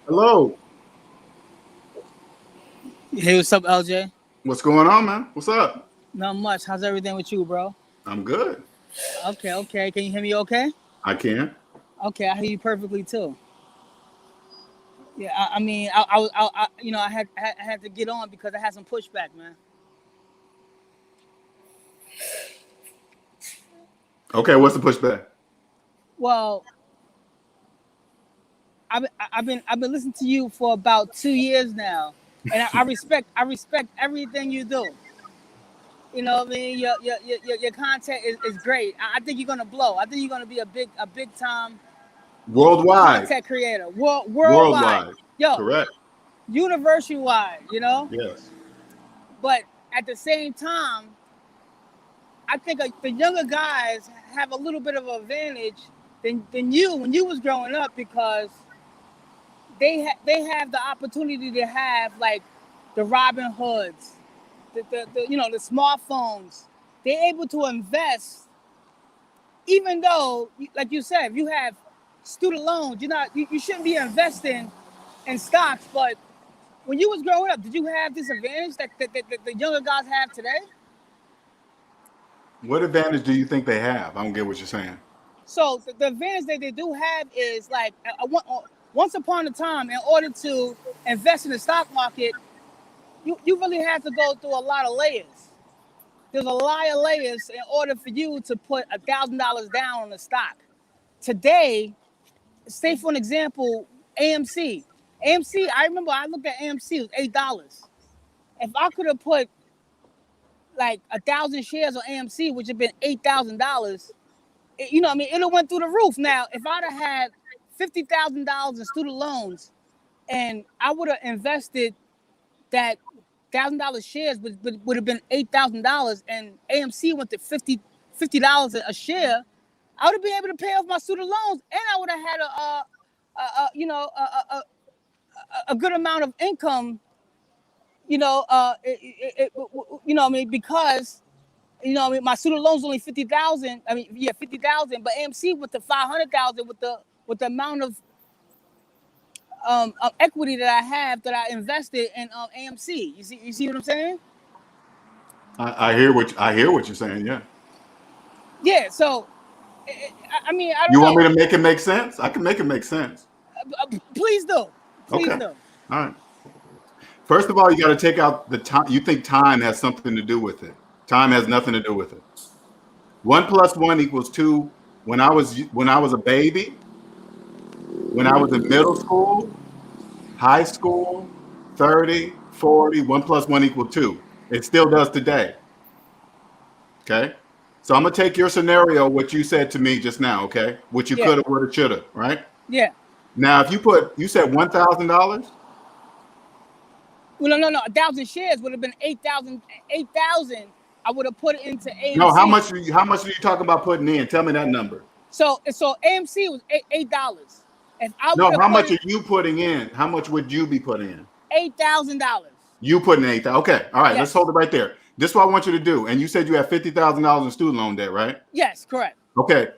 Hello. Hey, what's up, LJ? What's going on, man? What's up? Not much. How's everything with you, bro? I'm good. Okay. Can you hear me okay? I can. Okay, I hear you perfectly too. Yeah, I mean, I had to get on because I had some pushback, man. Okay, what's the pushback? Well, I've been listening to you for about 2 years now, and I respect everything you do. You know what I mean? Your content is great. I think you're gonna blow. I think you're gonna be a big time Worldwide. content creator, worldwide. Worldwide. Yo, Correct. universal wide, you know. Yes. But at the same time, I think the younger guys have a little bit of an advantage than you when you was growing up because they have the opportunity to have like the Robin Hoods, the smartphones. They're able to invest, even though, like you said, if you have student loans, you shouldn't be investing in stocks. But when you was growing up, did you have this advantage that the younger guys have today? What advantage do you think they have? I don't get what you're saying. So the advantage that they do have is like once upon a time, in order to invest in the stock market, you really have to go through a lot of layers. There's a lot of layers in order for you to put $1,000 down on the stock. Today, say for an example, AMC. AMC, I remember I looked at AMC, it was $8. If I could have put like 1,000 shares on AMC, which would have been $8,000, you know what I mean, it would have went through the roof. Now, if I'd have had $50,000 in student loans and I would have invested that $1,000 shares would have been $8,000 and AMC went to $50 a share, I would have been able to pay off my student loans and I would have had a good amount of income, you know what I mean, because my student loans only 50,000. I mean, yeah, 50,000. But AMC went to 500,000 with the amount of equity that I have that I invested in AMC. You see what I'm saying? I hear what you're saying. Yeah. Yeah. So, I mean, I don't You know. want me to make it make sense? I can make it make sense. Please do. Please Okay. do. All right. First of all, you got to take out the time. You think time has something to do with it. Time has nothing to do with it. 1 + 1 = 2. When I was a baby, when I was in middle school, high school, 30, 40, 1 + 1 = 2. It still does today. Okay. So I'm gonna take your scenario, what you said to me just now, okay? What you Yeah. could have, would have, should have, right? Yeah. Now, if you said $1,000. Well, no. 1,000 shares would have been 8,000. 8,000. I would have put it into AMC. No, how much are you talking about putting in? Tell me that number. So AMC was $8. If I No, would how have much are you putting in? How much would you be putting in? $8,000. You putting in 8,000. Okay, all right. Yes. Let's hold it right there. This is what I want you to do. And you said you have $50,000 in student loan debt, right? Yes, correct. Okay.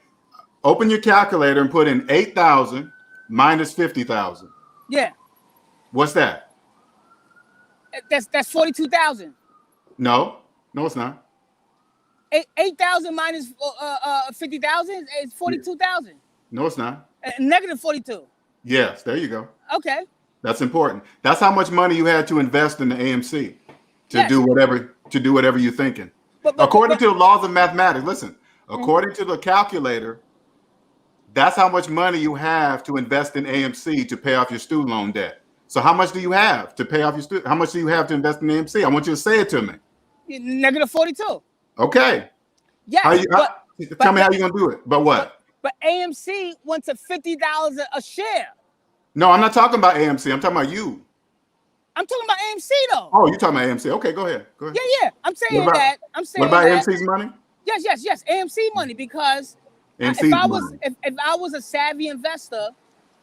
Open your calculator and put in 8,000 minus 50,000. Yeah. What's that? That's 42,000. No, it's not. 8,000 minus 50,000 is 42,000. No, it's not. Negative 42. Yes, there you go. Okay. That's important. That's how much money you had to invest in the AMC to do whatever you're thinking. According to the laws of mathematics, listen, according to the calculator, that's how much money you have to invest in AMC to pay off your student loan debt. So how much do you have to pay off your student? How much do you have to invest in AMC? I want you to say it to me. Negative 42. Okay. Yes. Tell me how you're going to do it. But what? But AMC went to $50 a share. No, I'm not talking about AMC. I'm talking about you. I'm talking about AMC though. Oh, you're talking about AMC. Okay, go ahead. Yeah. I'm saying that. What about AMC's money? Yes. AMC money, because if I was a savvy investor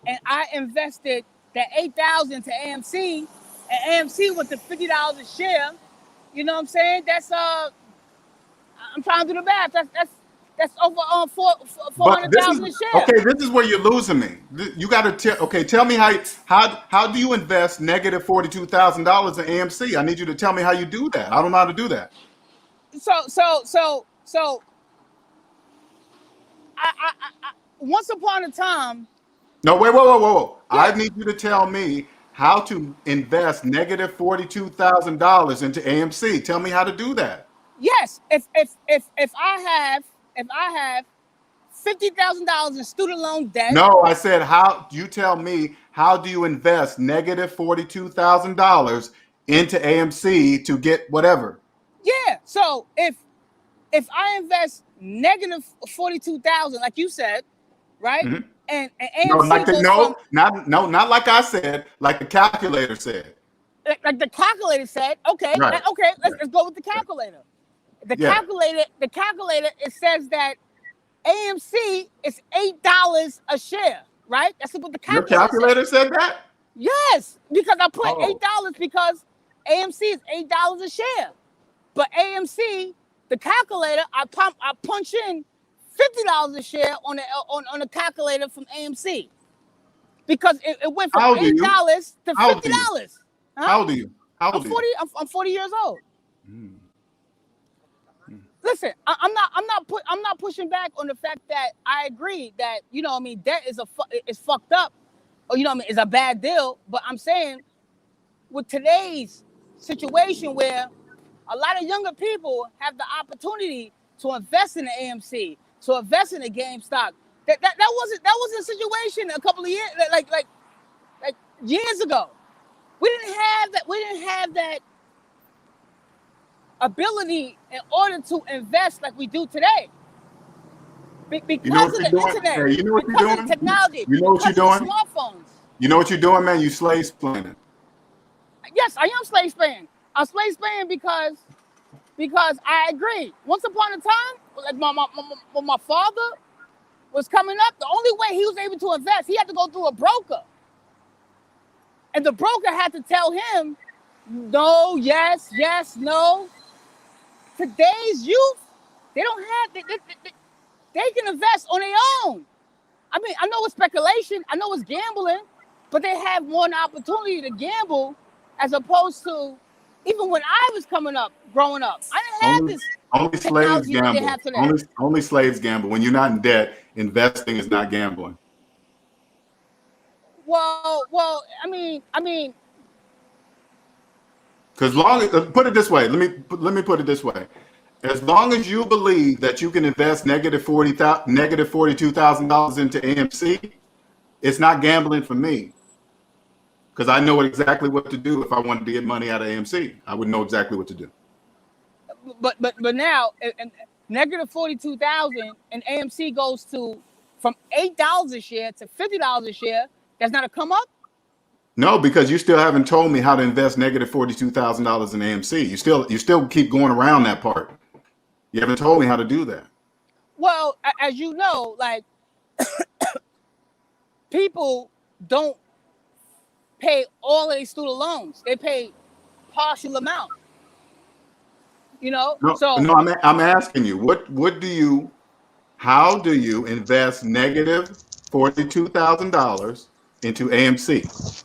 and I invested that 8,000 to AMC and AMC went to $50 a share, you know what I'm saying? That's I'm trying to do the math. That's over But this is 400,000 a share. okay. This is where you're losing me. You got to tell. Okay, tell me how do you invest negative $42,000 in AMC? I need you to tell me how you do that. I don't know how to do that. So I once upon a time. No, wait, whoa. Yeah. I need you to tell me how to invest negative $42,000 into AMC. Tell me how to do that. Yes, if I have $50,000 in student loan debt. No, I said how. You tell me how do you invest negative $42,000 into AMC to get whatever. Yeah. So if I invest negative 42,000, like you said, right? Mhm. And No, AMC goes from not like I said, like the calculator said. like the calculator said. Okay, Right. okay. Let's go with the calculator. The calculator. It says that AMC is $8 a share, right? That's what the Your calculator calculator said that? Yes, because I put Oh. $8 because AMC is $8 a share. But AMC, the calculator, I punch in $50 a share on the calculator from AMC because it went from $8 to $50. How old are you? How old I'm are 40. you? I'm 40 years old. Mm. Listen, I'm not pushing back on the fact that I agree that debt is fucked up, or is a bad deal. But I'm saying with today's situation where a lot of younger people have the opportunity to invest in the AMC, to invest in the GameStop. That wasn't a situation a couple of years like years ago. We didn't have that ability in order to invest like we do today. Because of the internet, Hey, you know what you're because doing? of the technology, You know what you're because of doing? the smartphones. You know what you're doing, man? You slave planning. Yes, I am slave span. I'm slave span because I agree. Once upon a time, like when my father was coming up, the only way he was able to invest, he had to go through a broker. And the broker had to tell him, no, yes, no. Today's youth, they don't have, they can invest on their own. I mean, I know it's speculation, I know it's gambling, but they have more an opportunity to gamble as opposed to even when I was growing up. I didn't have this. Only slaves technology that they gamble. have today. Only slaves gamble. When you're not in debt, investing is not gambling. Well, I mean, Because put it this way. Let me put it this way. As long as you believe that you can invest negative $42,000 into AMC, it's not gambling for me. Because I know exactly what to do if I wanted to get money out of AMC. I would know exactly what to do. but now and negative 42,000 and AMC goes to from $8 a share to $50 a share. That's not a come up. No, because you still haven't told me how to invest negative $42,000 in AMC. You still keep going around that part. You haven't told me how to do that. Well, as you know, like people don't pay all of their student loans. They pay partial amount. No, so I'm asking you, how do you invest negative $42,000 into AMC?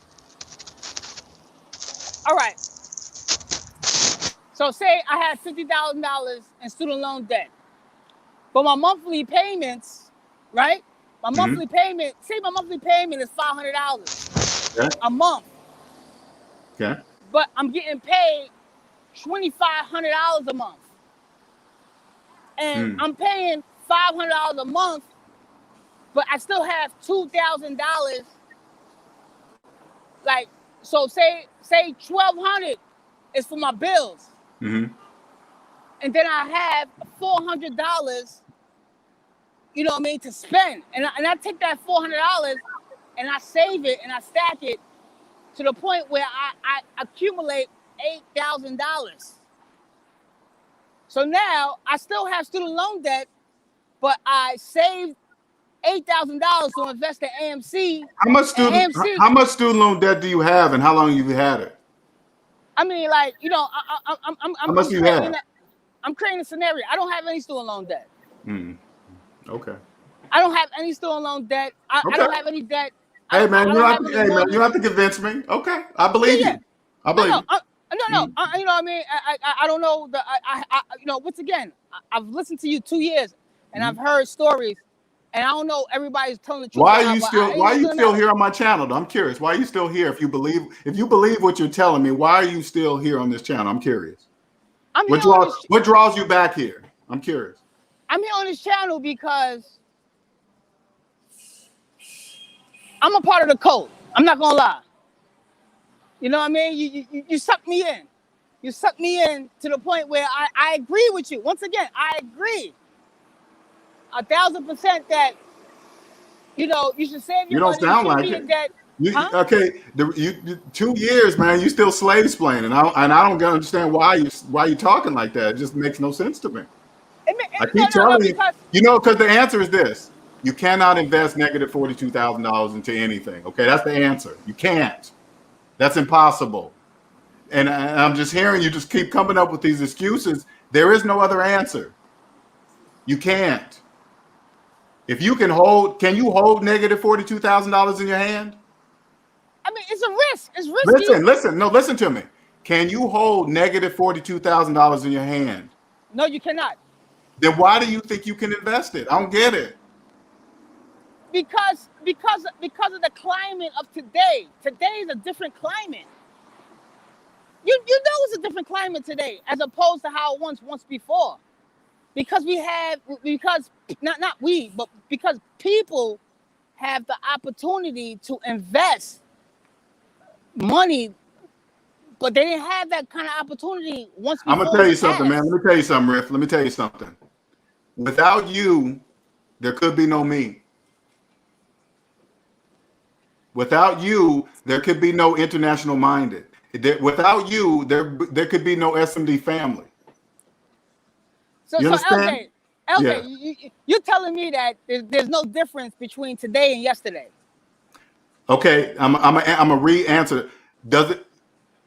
All right. So say I had $50,000 in student loan debt, but my monthly payments, right? My monthly payment, say my monthly payment is $500 a month. Okay. But I'm getting paid $2,500 a month. And I'm paying $500 a month, but I still have $2,000. Like, so say $1,200 is for my bills. Mm-hmm. And then I have $400, to spend. And I take that $400 and I save it and I stack it to the point where I accumulate $8,000. So now I still have student loan debt, but I saved $8,000 to invest in AMC. How much student loan debt do you have, and how long have you had it? I mean, like, How much do you have? I'm creating a scenario. I don't have any student loan debt. Okay. I don't have any student loan debt. I Okay. don't have any debt. Hey man, I you don't don't have have to. any Hey man, you mortgage. don't have to convince me. Okay, I Yeah, believe yeah. you. I believe No, you. no. You know what I mean? I don't know. You know, once again, I've listened to you 2 years, and I've heard stories, and I don't know everybody's telling the truth or not. But Why are it you doesn't still matter. here on my channel? I'm curious. Why are you still here? If you believe what you're telling me, why are you still here on this channel? I'm curious. I'm here on this. What draws you back here? I'm curious. I'm here on this channel because I'm a part of the code. I'm not gonna lie. You know what I mean? You suck me in. You suck me in to the point where I agree with you. Once again, I agree 1,000% that, you know, you should save You your don't money. You sound shouldn't like be it. in debt. Huh? Okay? 2 years, man. You still slave explaining. I don't understand why you talking like that. It just makes no sense to me. I keep No, telling you. because Because the answer is this: you cannot invest negative $42,000 into anything. Okay, that's the answer. You can't. That's impossible. And I'm just hearing you just keep coming up with these excuses. There is no other answer. You can't. If you can you hold negative $42,000 in your hand? I mean, it's a risk. It's risky. Listen to me. Can you hold negative $42,000 in your hand? No, you cannot. Then why do you think you can invest it? I don't get it. Because of the climate of today. Today is a different climate. You know it's a different climate today as opposed to how it once before. Because not we, but because people have the opportunity to invest money, but they didn't have that kind of opportunity once I'm gonna before tell in the you something, man. past. Let me tell you something, Riff. Let me tell you something. Without you, there could be no me. Without you, there could be no international minded. Without you, there could be no SMD family. So, You understand? Yeah. you're telling me that there's no difference between today and yesterday. Okay. I'm a re-answer. Does it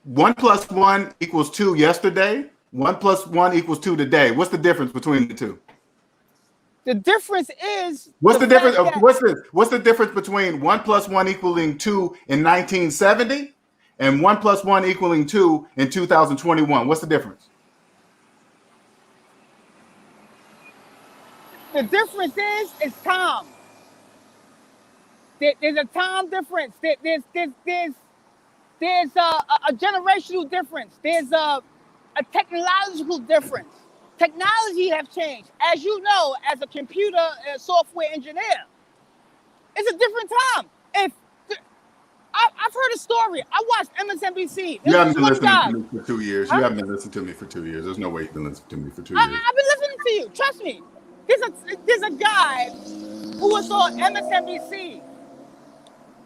1+1 = 2 yesterday? 1+1 = 2 today. What's the difference between the two? The difference is What's the the difference? fact that What's the difference between 1+1 = 2 in 1970 and 1+1 = 2 in 2021? What's the difference? the difference is time. There's a time difference. There's a generational difference. There's a technological difference. Technology have changed. As you know, as a computer software engineer, it's a different time. If I've heard a story. I watched MSNBC. You There's haven't this been one listening guy. to me for 2 years. You Huh? haven't been listening to me for 2 years. There's no way you've been listening to me for 2 years. I've been listening to you. Trust me. There's a guy who was on MSNBC.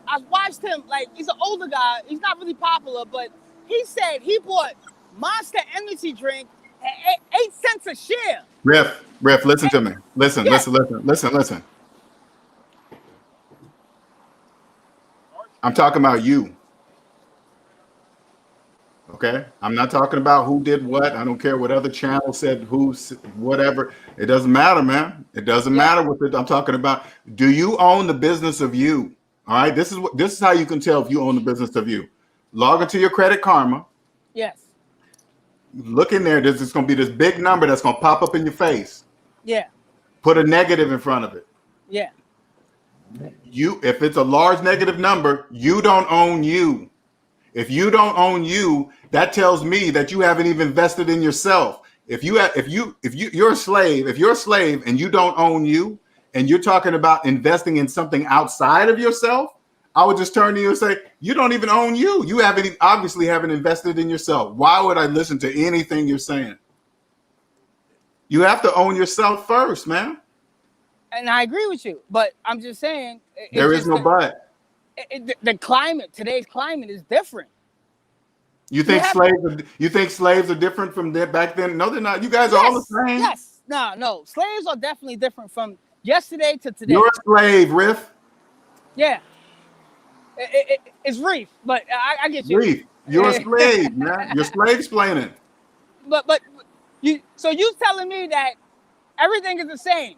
I watched him. Like, he's an older guy. He's not really popular, but he said he bought Monster Energy drink at 8 cents a share. Riff, listen to me. Listen. Yeah. I'm talking about you. Okay? I'm not talking about who did what. I don't care what other channel said who, whatever. It doesn't matter, man. It doesn't matter what I'm talking about. Do you own the business of you? All right? This is how you can tell if you own the business of you. Log into your Credit Karma. Yes. Look in there. There's going to be this big number that's going to pop up in your face. Yeah. Put a negative in front of it. Yeah. If it's a large negative number, you don't own you. If you don't own you, that tells me that you haven't even invested in yourself. If you're a slave and you don't own you, and you're talking about investing in something outside of yourself, I would just turn to you and say, you don't even own you. You obviously haven't invested in yourself. Why would I listen to anything you're saying? You have to own yourself first, man. And I agree with you, but I'm just saying There is no but. The climate, today's climate is different. You think slaves are different from back then? No, they're not. You guys are all the same. Yes. No. Slaves are definitely different from yesterday to today. You're a slave, Riff. Yeah. It's Reef, but I get you. Reef, you're a slave, man. You're slave explaining. But you telling me that everything is the same.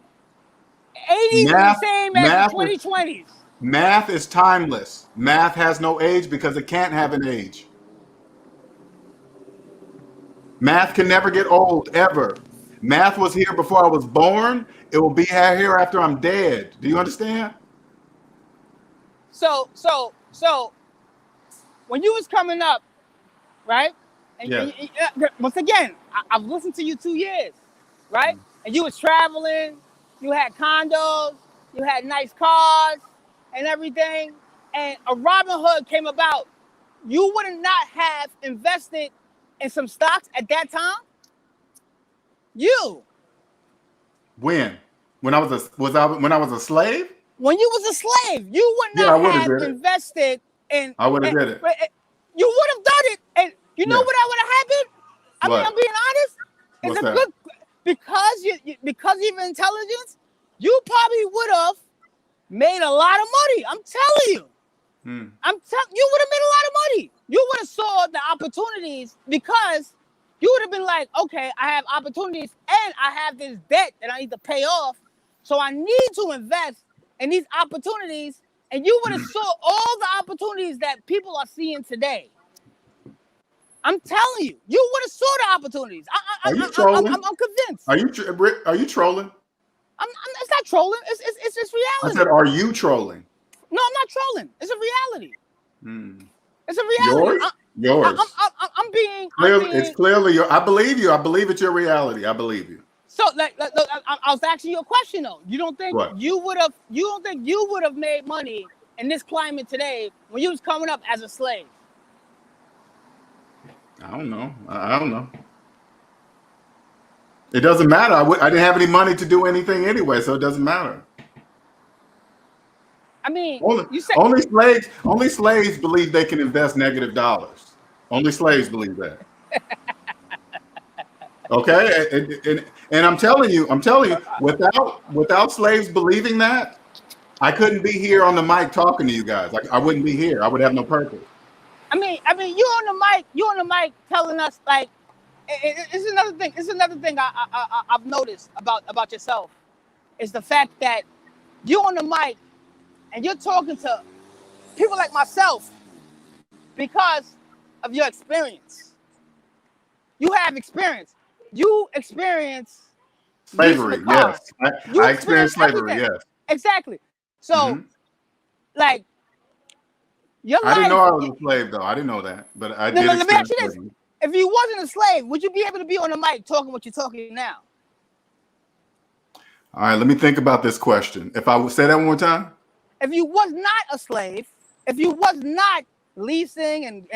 80s is the same as the math 2020s. Math is timeless. Math has no age because it can't have an age. Math can never get old, ever. Math was here before I was born. It will be here after I'm dead. Do you understand? So when you was coming up, right? And, Yeah. Once again, I've listened to you 2 years, right? And you was traveling, you had condos, you had nice cars and everything. And a Robin Hood came about. You would not have invested in some stocks at that time? You. When? When I was a slave? When you was a slave, you would Yeah, I not would've have did it. invested in. I would have did it. You would have done it, and you know Yeah. what would have happened? I mean, What? I'm being honest. What's It's a that? good because of your intelligence. You probably would have made a lot of money. I'm telling you. You would have made a lot of money. You would have saw the opportunities because you would have been like, okay, I have opportunities and I have this debt that I need to pay off. So I need to invest in these opportunities. And you would have saw all the opportunities that people are seeing today. I'm telling you, you would have saw the opportunities. Are you trolling? I'm convinced. Are you trolling? It's not trolling. It's just reality. I said, are you trolling? No, I'm not trolling. It's a reality. It's a reality. Yours. I'm being. It's clearly your. I believe you. I believe it's your reality. I believe you. So, I was asking you a question though. You don't think What? you would have? You don't think you would have made money in this climate today when you was coming up as a slave? I don't know. I don't know. It doesn't matter. I didn't have any money to do anything anyway, so it doesn't matter. I mean, only slaves believe they can invest negative dollars. Only slaves believe that. Okay, and I'm telling you, without slaves believing that, I couldn't be here on the mic talking to you guys. I wouldn't be here. I would have no purpose. I mean, you on the mic telling us like it's another thing. It's another thing I've noticed about yourself is the fact that you on the mic and you're talking to people like myself because of your experience. You have experience. You experience slavery. Yes, I experienced slavery. Everything. Yes, exactly. So, like, your life. I didn't know I was a slave though. I didn't know that, but I did. Let me ask you this: if you wasn't a slave, would you be able to be on the mic talking what you're talking now? All right, let me think about this question. If I would say that one more time. If you was not a slave, if you was not leasing and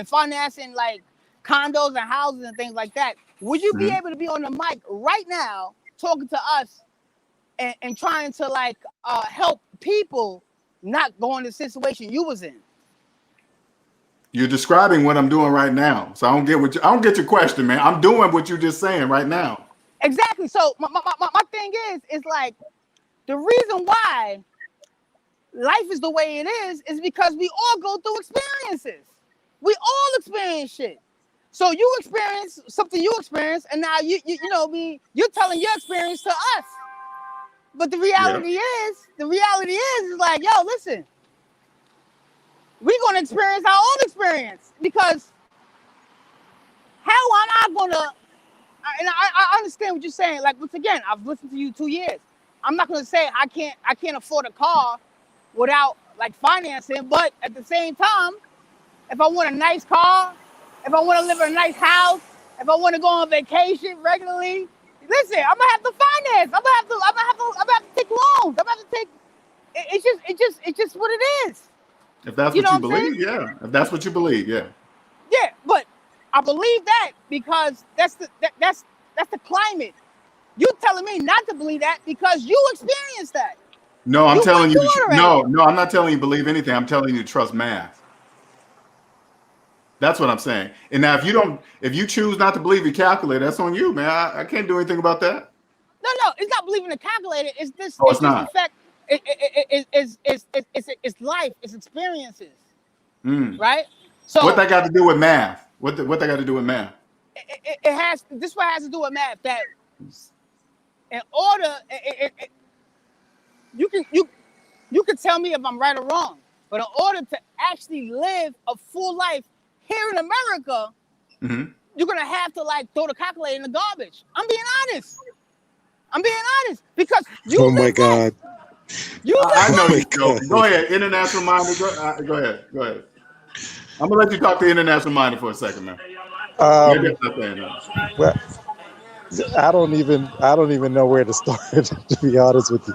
financing like condos and houses and things like that, would you be able to be on the mic right now talking to us and trying to like help people not go in the situation you was in? You're describing what I'm doing right now, so I don't get your question, man. I'm doing what you're just saying right now. Exactly. So my thing is like the reason why life is the way it is because we all go through experiences. We all experience shit. So you experience something you experience, and now you're telling your experience to us. But the reality is like, yo, listen, we're gonna experience our own experience because how am I gonna? And I understand what you're saying. Like once again, I've listened to you 2 years. I'm not gonna say I can't afford a car without like financing, but at the same time, if I want a nice car, if I want to live in a nice house, if I want to go on vacation regularly, listen, I'm gonna have to finance. I'm gonna have to take loans. I'm gonna have to take. It's just what it is. If that's what you believe, yeah. If that's what you believe, yeah. Yeah, but I believe that because that's the climate. You telling me not to believe that because you experienced that. No, I'm telling you. No, I'm not telling you believe anything. I'm telling you to trust math. That's what I'm saying. And now, if you choose not to believe your calculator, that's on you, man. I can't do anything about that. No, it's not believing the calculator. It's this. Oh, it's not. The fact, it's life. It's experiences. Right. So what that got to do with math? What that got to do with math? It has. This is what has to do with math. That in order, you can tell me if I'm right or wrong, but in order to actually live a full life here in America, you're gonna have to like throw the calculator in the garbage. I'm being honest. Because you Oh live my right. God. You live I know right. you joking. Go ahead, international minded. Go ahead. I'm gonna let you talk to international minded for a second, man. Maybe I'm not saying that. Well, I don't even know where to start, to be honest with you.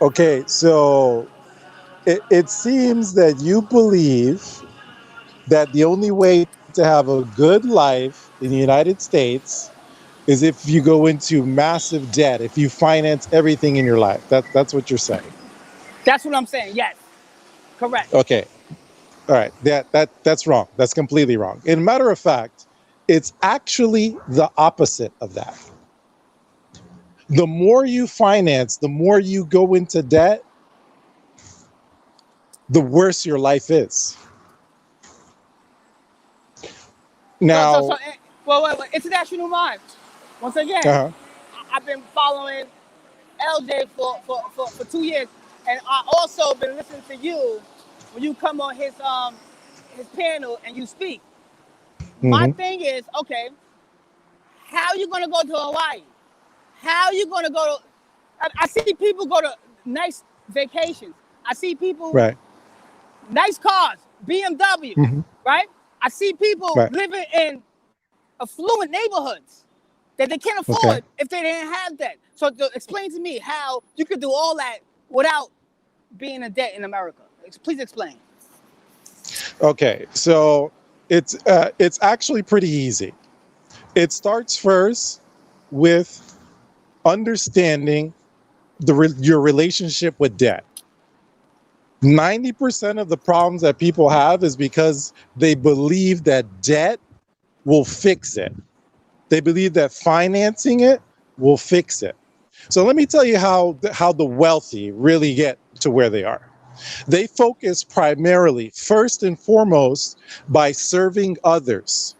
Okay, so it seems that you believe that the only way to have a good life in the United States is if you go into massive debt, if you finance everything in your life. That's what you're saying. That's what I'm saying. Yes, correct. Okay. All right. That's wrong. That's completely wrong. In matter of fact, it's actually the opposite of that. The more you finance, the more you go into debt, the worse your life is. Now, Well, international mind. Once again, I've been following LJ for 2 years, and I also been listening to you when you come on his panel and you speak. My thing is, okay, how are you gonna go to Hawaii? How are you gonna go to? I see people go to nice vacations. I see people right. nice cars, BMW, right? I see people Right. living in affluent neighborhoods that they can't afford if they didn't have that. So explain to me how you could do all that without being in debt in America. Please explain. Okay, so it's actually pretty easy. It starts first with understanding your relationship with debt. 90% of the problems that people have is because they believe that debt will fix it. They believe that financing it will fix it. So let me tell you how the wealthy really get to where they are. They focus primarily, first and foremost, by serving others.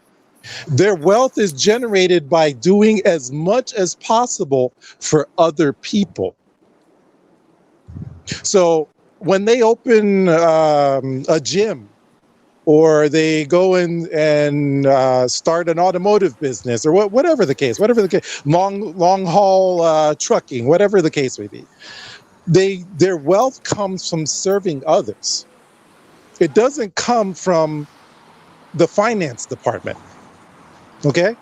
Their wealth is generated by doing as much as possible for other people. So when they open a gym, or they go in and start an automotive business, or whatever the case, long haul trucking, whatever the case may be, their wealth comes from serving others. It doesn't come from the finance department. Okay,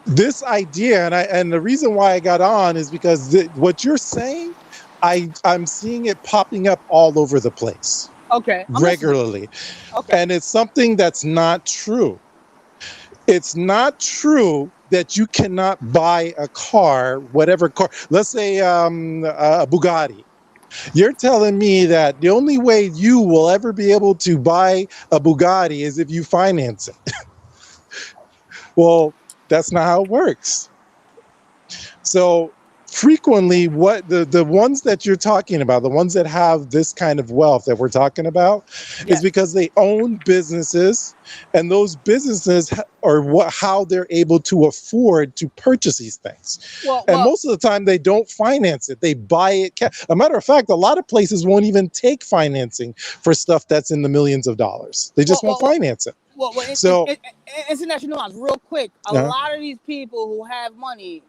this idea, and the reason why I got on is because what you're saying, I'm seeing it popping up all over the place. Okay. Regularly. Okay. And it's something that's not true. It's not true that you cannot buy a car, whatever car, let's say a Bugatti. You're telling me that the only way you will ever be able to buy a Bugatti is if you finance it. Well, that's not how it works. So frequently, what the ones that you're talking about, the ones that have this kind of wealth that we're talking about, is because they own businesses, and those businesses are how they're able to afford to purchase these things. And most of the time, they don't finance it; they buy it. A matter of fact, a lot of places won't even take financing for stuff that's in the millions of dollars. They just won't finance it. International, real quick, a lot of these people who have money,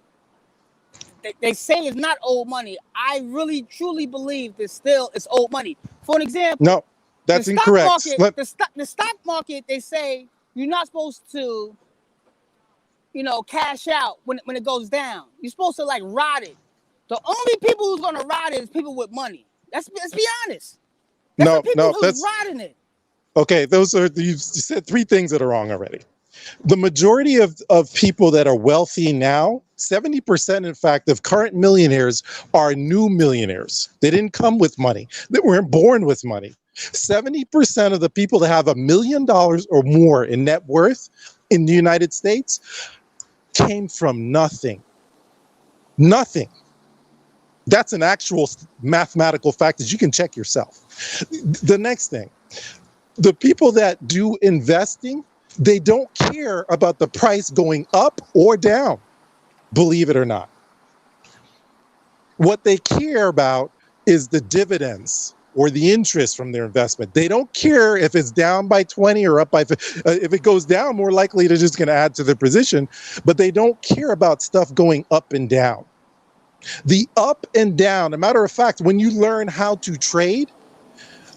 they say it's not old money. I really, truly believe that still it's old money. For an example, no, that's incorrect. The stock market, they say you're not supposed to, cash out when it goes down. You're supposed to like ride it. The only people who's gonna ride it is people with money. Let's be honest. That's the people who's riding it. Okay, you said three things that are wrong already. The majority of people that are wealthy now, 70%, in fact, of current millionaires are new millionaires. They didn't come with money. They weren't born with money. 70% of the people that have $1 million or more in net worth in the United States came from nothing. Nothing. That's an actual mathematical fact that you can check yourself. The next thing, the people that do investing, they don't care about the price going up or down, believe it or not. What they care about is the dividends or the interest from their investment. They don't care if it's down by 20 or up by 50. If it goes down, more likely they're just going to add to their position, but they don't care about stuff going up and down. The up and down, a matter of fact, when you learn how to trade,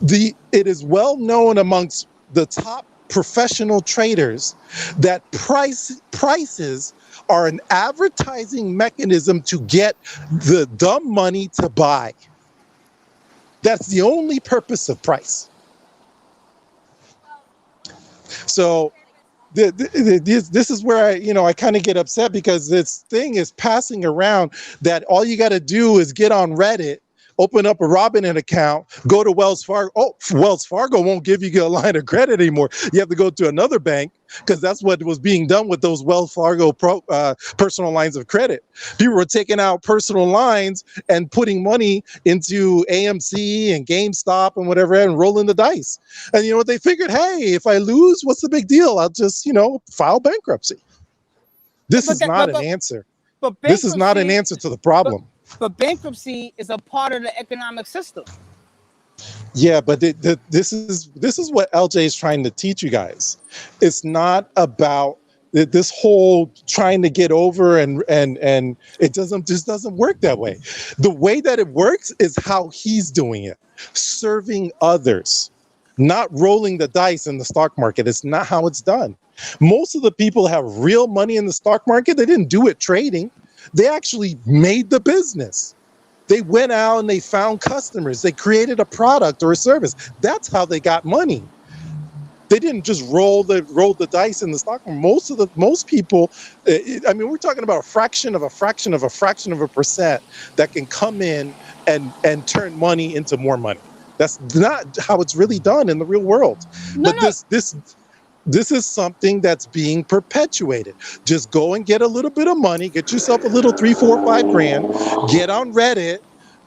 it is well known amongst the top professional traders that prices are an advertising mechanism to get the dumb money to buy. That's the only purpose of price. So this is where I kind of get upset, because this thing is passing around that all you got to do is get on Reddit, open up a Robinhood account, go to Wells Fargo. Oh, Wells Fargo won't give you a line of credit anymore. You have to go to another bank, because that's what was being done with those Wells Fargo personal lines of credit. People were taking out personal lines and putting money into AMC and GameStop and whatever and rolling the dice. And you know what they figured? Hey, if I lose, what's the big deal? I'll just, file bankruptcy. This is not an answer. This is not an answer to the problem. But bankruptcy is a part of the economic system. Yeah, but this is what LJ is trying to teach you guys. It's not about this whole trying to get over and it just doesn't work that way. The way that it works is how he's doing it, serving others, not rolling the dice in the stock market. It's not how it's done. Most of the people have real money in the stock market. They didn't do it trading. They actually made the business. They went out and they found customers. They created a product or a service. That's how they got money. They didn't just roll the dice in the stock market. Most people, we're talking about a fraction of a percent that can come in and turn money into more money. That's not how it's really done in the real world. This is something that's being perpetuated. Just go and get a little bit of money, get yourself a little 3, 4, 5 grand, get on Reddit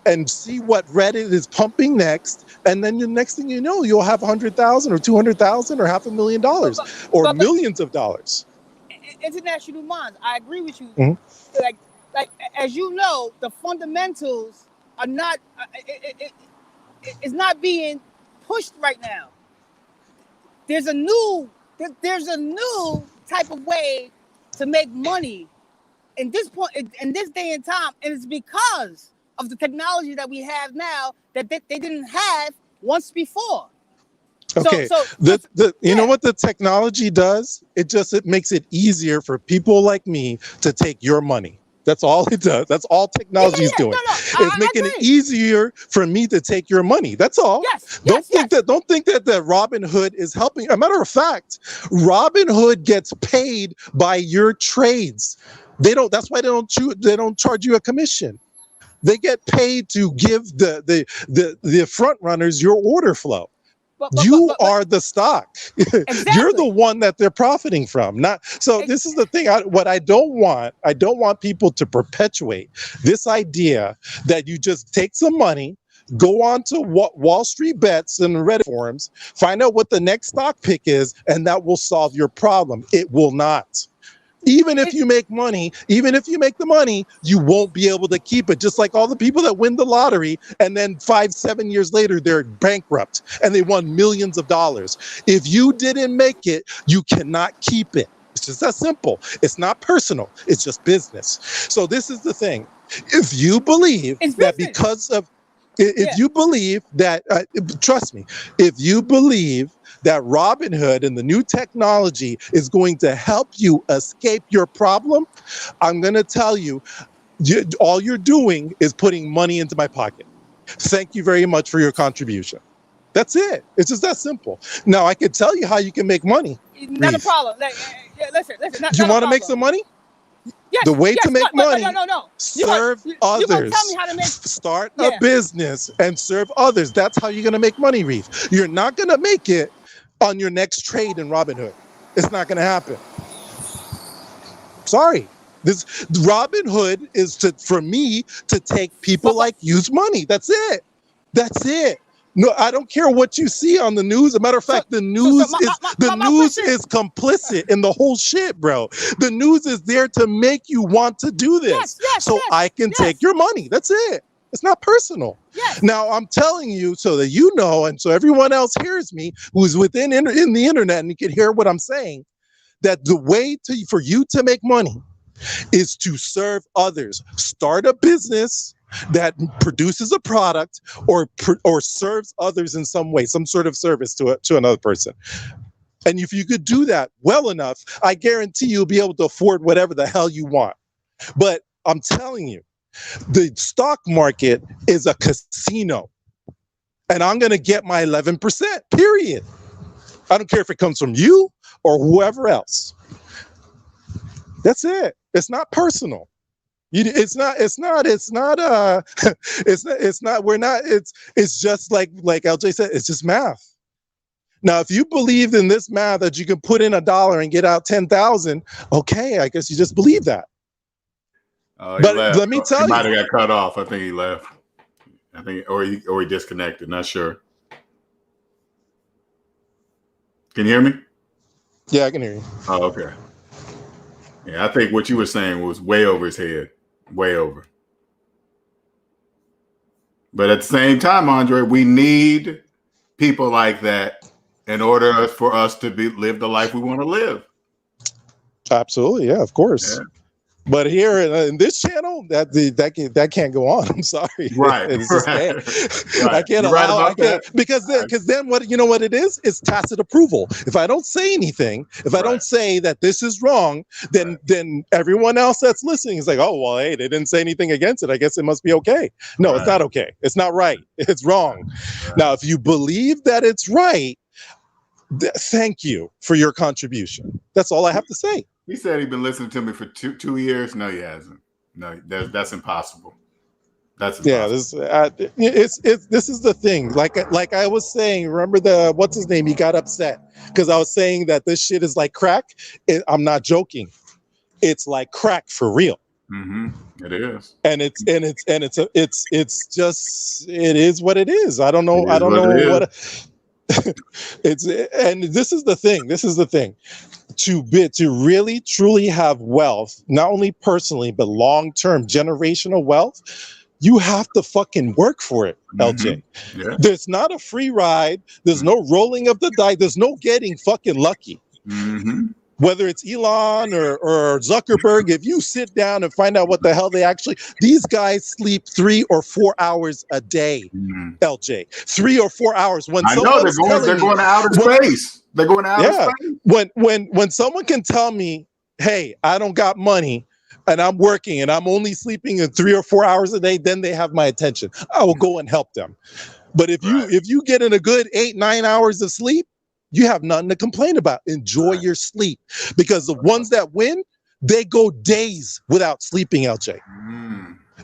and see what Reddit is pumping next. And then the next thing you know, you'll have 100,000 or 200,000 or $500,000 or millions of dollars. International minds, I agree with you. Mm-hmm. Like as you know, the fundamentals are not, it's not being pushed right now. There's a new type of way to make money in this day and time, and it's because of the technology that we have now that they didn't have once before. Okay, you know what the technology does? It makes it easier for people like me to take your money. That's all it does. That's all technology is doing. It's making it easier for me to take your money. That's all. Don't think that Robinhood is helping. A matter of fact, Robinhood gets paid by your trades. That's why they don't charge you a commission. They get paid to give the front runners your order flow. You are the stock. Exactly. You're the one that they're profiting from. This is the thing. What I don't want people to perpetuate this idea that you just take some money, go on to Wall Street Bets and Reddit forums, find out what the next stock pick is, and that will solve your problem. It will not. Even if you make money, even if you make the money, you won't be able to keep it. Just like all the people that win the lottery and then 5-7 years later, they're bankrupt and they won millions of dollars. If you didn't make it, you cannot keep it. It's just that simple. It's not personal. It's just business. So this is the thing. If you believe that because of, if you believe that, trust me, if you believe that Robinhood and the new technology is going to help you escape your problem, I'm going to tell you, all you're doing is putting money into my pocket. Thank you very much for your contribution. That's it. It's just that simple. Now, I could tell you how you can make money. Not a problem. Listen. You want to make some money? Yes, the way to make money, no. Serve others. You're tell me how to Start a business and serve others. That's how you're going to make money, Reef. You're not going to make it on your next trade in Robinhood. It's not going to happen. Sorry. This Robinhood is for me to take people like you's money. That's it. No, I don't care what you see on the news. As a matter of fact, the news is complicit in the whole shit, bro. The news is there to make you want to do this, I can take your money. That's it. It's not personal. Yes. Now I'm telling you so that you know, and so everyone else hears me who's in the internet and you can hear what I'm saying. That the way for you to make money is to serve others. Start a business that produces a product or serves others in some way, some sort of service to another person. And if you could do that well enough, I guarantee you'll be able to afford whatever the hell you want. But I'm telling you, the stock market is a casino. And I'm going to get my 11%, period. I don't care if it comes from you or whoever else. That's it. It's not personal. It's just like LJ said, it's just math. Now, if you believed in this math that you can put in $1 and get out 10,000, okay, I guess you just believe that. But left. Let me tell you, he might have got cut off. I think he left. I think, or he disconnected. Not sure. Can you hear me? Yeah, I can hear you. Oh, okay. Yeah, I think what you were saying was way over his head. Way over. But at the same time, Andre, we need people like that in order for us to live the life we want to live. Absolutely, yeah, of course. Yeah. But here in this channel, that can't go on. I'm sorry. Right. It's just right. I can't allow. Because then what you know what it is? It's tacit approval. If I don't say anything, if I don't say that this is wrong, then everyone else that's listening is like, oh well, hey, they didn't say anything against it. I guess it must be okay. No, it's not okay. It's not right. It's wrong. Now, if you believe that it's right, thank you for your contribution. That's all I have to say. He said he'd been listening to me for two years. No, he hasn't. No, that's impossible. That's impossible. Yeah. This is the thing. Like I was saying. Remember what's his name? He got upset because I was saying that this shit is like crack. I'm not joking. It's like crack for real. Mm-hmm. It is. And it's just it is what it is. I don't know. What. And this is the thing. To really truly have wealth, not only personally but long-term generational wealth, you have to fucking work for it, LJ. Yeah. There's not a free ride. There's no rolling of the dice. There's no getting fucking lucky. Mm-hmm. Whether it's Elon or Zuckerberg, if you sit down and find out what the hell these guys sleep 3 or 4 hours a day, LJ. 3 or 4 hours. When I know they're going to outer space. They're going to outer space. When someone can tell me, hey, I don't got money and I'm working and I'm only sleeping in 3 or 4 hours a day, then they have my attention. I will go and help them. But if you get in a good 8-9 hours of sleep, you have nothing to complain about. Enjoy your sleep, because the ones that win, they go days without sleeping, LJ.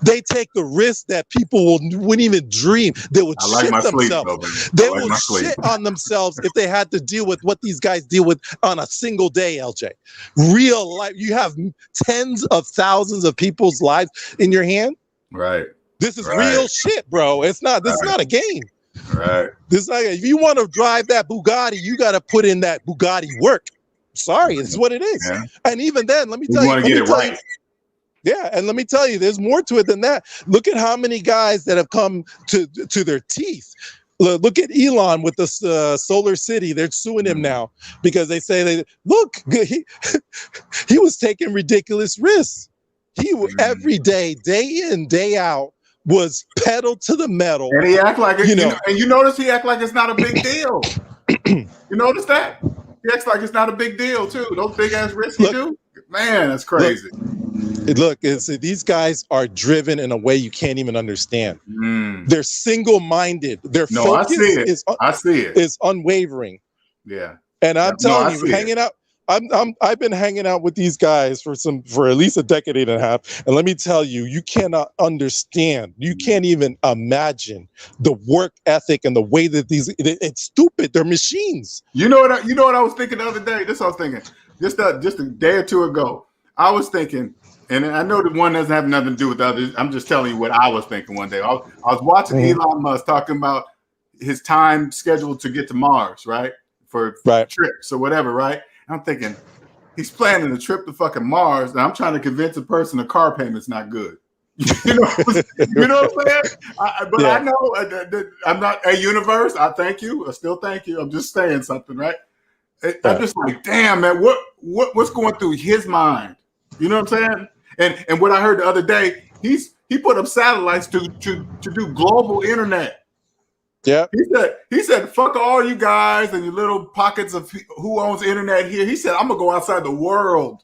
They take the risk that people wouldn't even dream. They would shit themselves. They would shit on themselves if they had to deal with what these guys deal with on a single day, LJ. Real life. You have tens of thousands of people's lives in your hand. Right. This is real shit, bro. This is not a game. Right. This is like, if you want to drive that Bugatti, you got to put in that Bugatti work. Sorry, it's what it is. Yeah. And even then, let me tell you. Yeah, and let me tell you, there's more to it than that. Look at how many guys that have come to their teeth. Look at Elon with the Solar City. They're suing him now because they say he was taking ridiculous risks. He every day in, day out, was pedal to the metal. And he act like it, and you notice he act like it's not a big deal. You notice that? He acts like it's not a big deal too. Those big ass risks he do. Man, that's crazy. Look, these guys are driven in a way you can't even understand. They're single-minded. Their focus is unwavering. Yeah. And I'm telling you, hanging out. I've been hanging out with these guys for at least a decade and a half, and let me tell you, you cannot understand. You can't even imagine the work ethic and the way that it's stupid. They're machines. You know what I was thinking the other day? This I was thinking just a day or two ago. I was thinking, and I know the one doesn't have nothing to do with the others. I'm just telling you what I was thinking one day. I was watching Elon Musk talking about his time scheduled to get to Mars, right? For trips or whatever, right? I'm thinking he's planning a trip to fucking Mars, and I'm trying to convince a person a car payment's not good. You know what I'm saying? I know I'm not a universe. I thank you. I still thank you. I'm just saying something, right? I'm just like, damn, man, what's going through his mind? You know what I'm saying? And what I heard the other day, he put up satellites to do global internet. Yeah. He said, fuck all you guys and your little pockets of who owns internet here. He said, I'm gonna go outside the world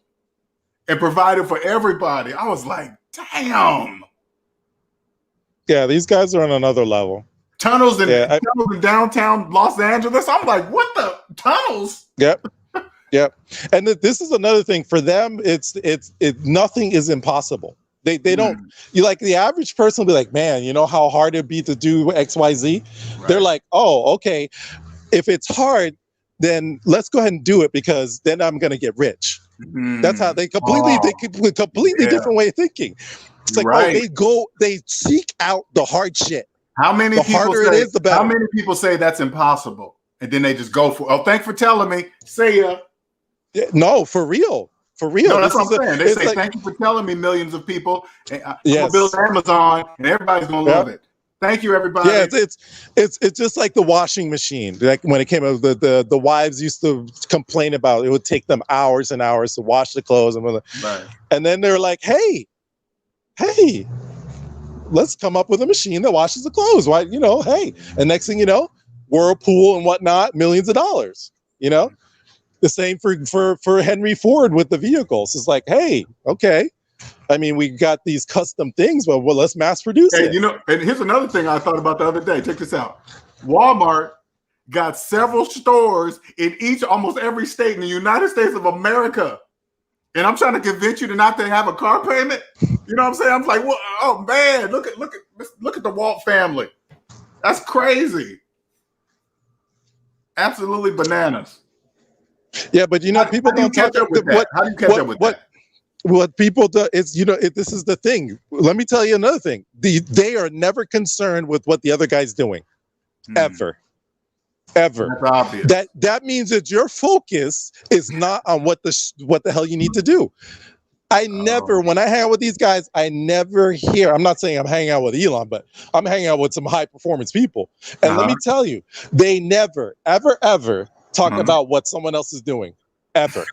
and provide it for everybody. I was like, damn. Yeah, these guys are on another level. Tunnels in downtown Los Angeles. I'm like, what the tunnels? Yep. And this is another thing for them. It's nothing is impossible. They don't. You like the average person will be like, man, you know how hard it'd be to do XYZ. Right. They're like, oh, okay. If it's hard, then let's go ahead and do it because then I'm gonna get rich. That's how they completely different way of thinking. It's like, they seek out the hard shit. How many people say that's impossible? And then they just go for, oh, thanks for telling me. See ya. Yeah, no, for real. No, that's what I'm saying. They say, thank you for telling me, millions of people. I'm gonna build Amazon and everybody's gonna love it. Thank you, everybody. Yeah, it's just like the washing machine. Like when it came out, the wives used to complain about it would take them hours and hours to wash the clothes. And then they're like, hey, let's come up with a machine that washes the clothes. Why, hey. And next thing you know, Whirlpool and whatnot, millions of dollars. The same for Henry Ford with the vehicles. It's like, hey, okay. I mean, we got these custom things, but let's mass produce it. And here's another thing I thought about the other day. Check this out. Walmart got several stores in almost every state in the United States of America. And I'm trying to convince you to not to have a car payment. You know what I'm saying? I'm like, well, oh man, look at the Walt family. That's crazy. Absolutely bananas. Yeah, but people don't catch up with that. How do you catch up with that? What people do is, this is the thing. Let me tell you another thing. They are never concerned with what the other guy's doing, ever. That's obvious. That means that your focus is not on what the hell you need to do. When I hang out with these guys, I never hear. I'm not saying I'm hanging out with Elon, but I'm hanging out with some high performance people. And let me tell you, they never, ever, ever talk about what someone else is doing, ever.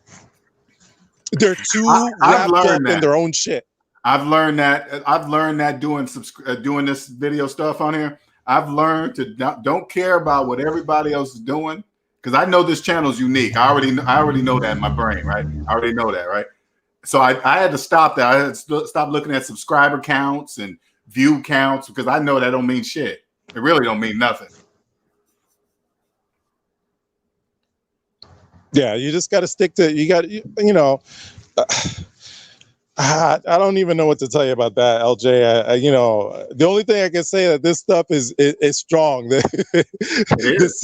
They're too wrapped up in their own shit. I've learned that doing this video stuff on here. I've learned to don't care about what everybody else is doing because I know this channel is unique. I already know that in my brain, right? I already know that, right? So I had to stop that. I had to stop looking at subscriber counts and view counts because I know that don't mean shit. It really don't mean nothing. Yeah, you just got to stick to. I don't even know what to tell you about that, LJ. The only thing I can say that this stuff is strong. The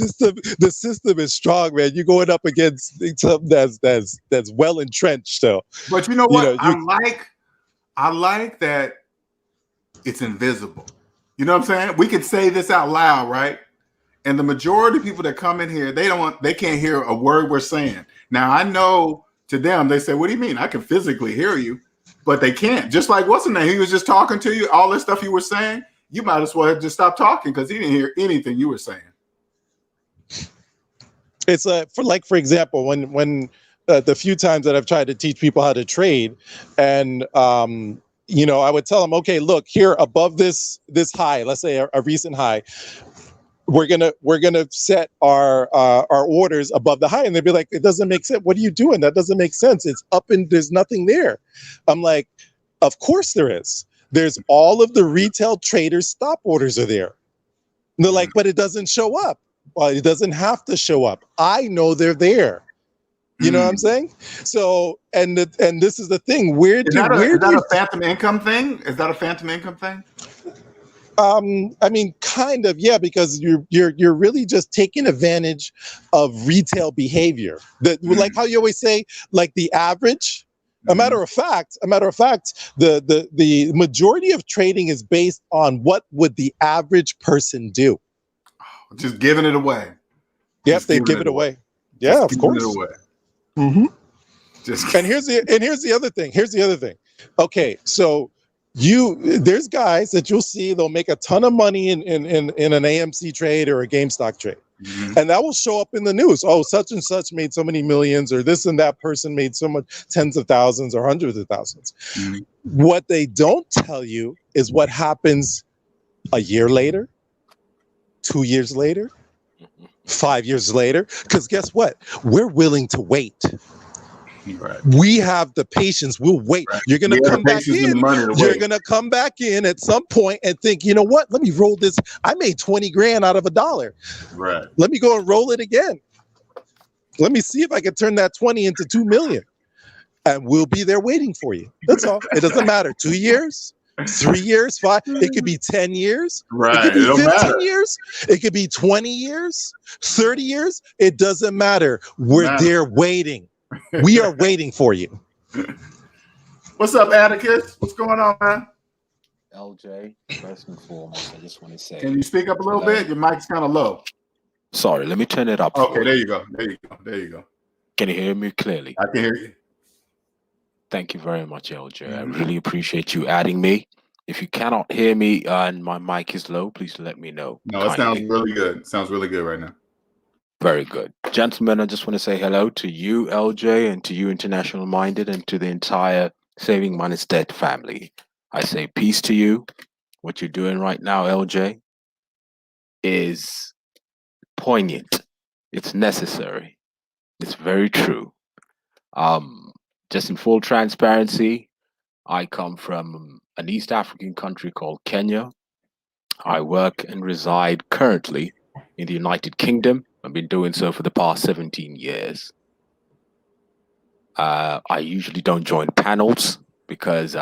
system is strong, man. You're going up against something that's well entrenched, though. But you know what? I like that it's invisible. You know what I'm saying? We can say this out loud, right? And the majority of people that come in here, they can't hear a word we're saying. Now I know to them, they say, "What do you mean? I can physically hear you." But they can't. Just like what's the name? He was just talking to you. All this stuff you were saying, you might as well just stop talking because he didn't hear anything you were saying. It's for example, when the few times that I've tried to teach people how to trade, and I would tell them, okay, look here above this high, let's say a recent high. We're gonna set our orders above the high, and they'd be like, "It doesn't make sense. What are you doing? That doesn't make sense. It's up and there's nothing there." I'm like, "Of course there is. There's all of the retail traders' stop orders are there." And they're like, "But it doesn't show up." Well, it doesn't have to show up. I know they're there. You know what I'm saying? So, and this is the thing. Is that a phantom income thing? Is that a phantom income thing? I mean, kind of, yeah, because you're really just taking advantage of retail behavior. Like how you always say, like the average. A matter of fact, the majority of trading is based on what would the average person do. Just giving it away. Yep, Just they giving give it it away. Yeah, Just of giving course. it away. Mm-hmm. Just And here's the other thing. Here's the other thing. Okay, so there's guys that you'll see, they'll make a ton of money in an AMC trade or a GameStop trade. Mhm. And that will show up in the news. Oh, such and such made so many millions, or this and that person made so much, tens of thousands or hundreds of thousands. Mhm. What they don't tell you is what happens a year later, 2 years later, 5 years later. Because guess what? We're willing to wait. Right. We have the patience. We'll wait. Right. You're going to We have come the back patience and the in. money to You're wait. going to come back in at some point and think, you know what? Let me roll this. I made 20 grand out of $1. Right. Let me go and roll it again. Let me see if I can turn that 20 into 2 million. And we'll be there waiting for you. That's all. It doesn't matter. 2 years, 3 years, 5. It could be 10 years. It Right. could be It don't 15 matter. years. It could be 20 years, 30 years. It doesn't matter. We're Matter. there waiting. We are waiting for you. What's up, Atticus? What's going on, man? LJ, first and foremost, I just want to say, Can you speak up a little hello. bit? Your mic's kind of low. Sorry, let me turn it up. Okay, for there you. you go. There you go. There you go. Can you hear me clearly? I can hear you. Thank you very much, LJ. I Mhm. really appreciate you adding me. If you cannot hear me and my mic is low, please let me know. No, it sounds kindly. really good. It sounds really good right now. Very good. Gentlemen, I just want to say hello to you, LJ, and to you, International Minded, and to the entire SavingsMinusDebt family. I say peace to you. What you're doing right now, LJ, is poignant. It's necessary. It's very true. Just in full transparency, I come from an East African country called Kenya. I work and reside currently in the United Kingdom. I've been doing so for the past 17 years. I usually don't join panels because,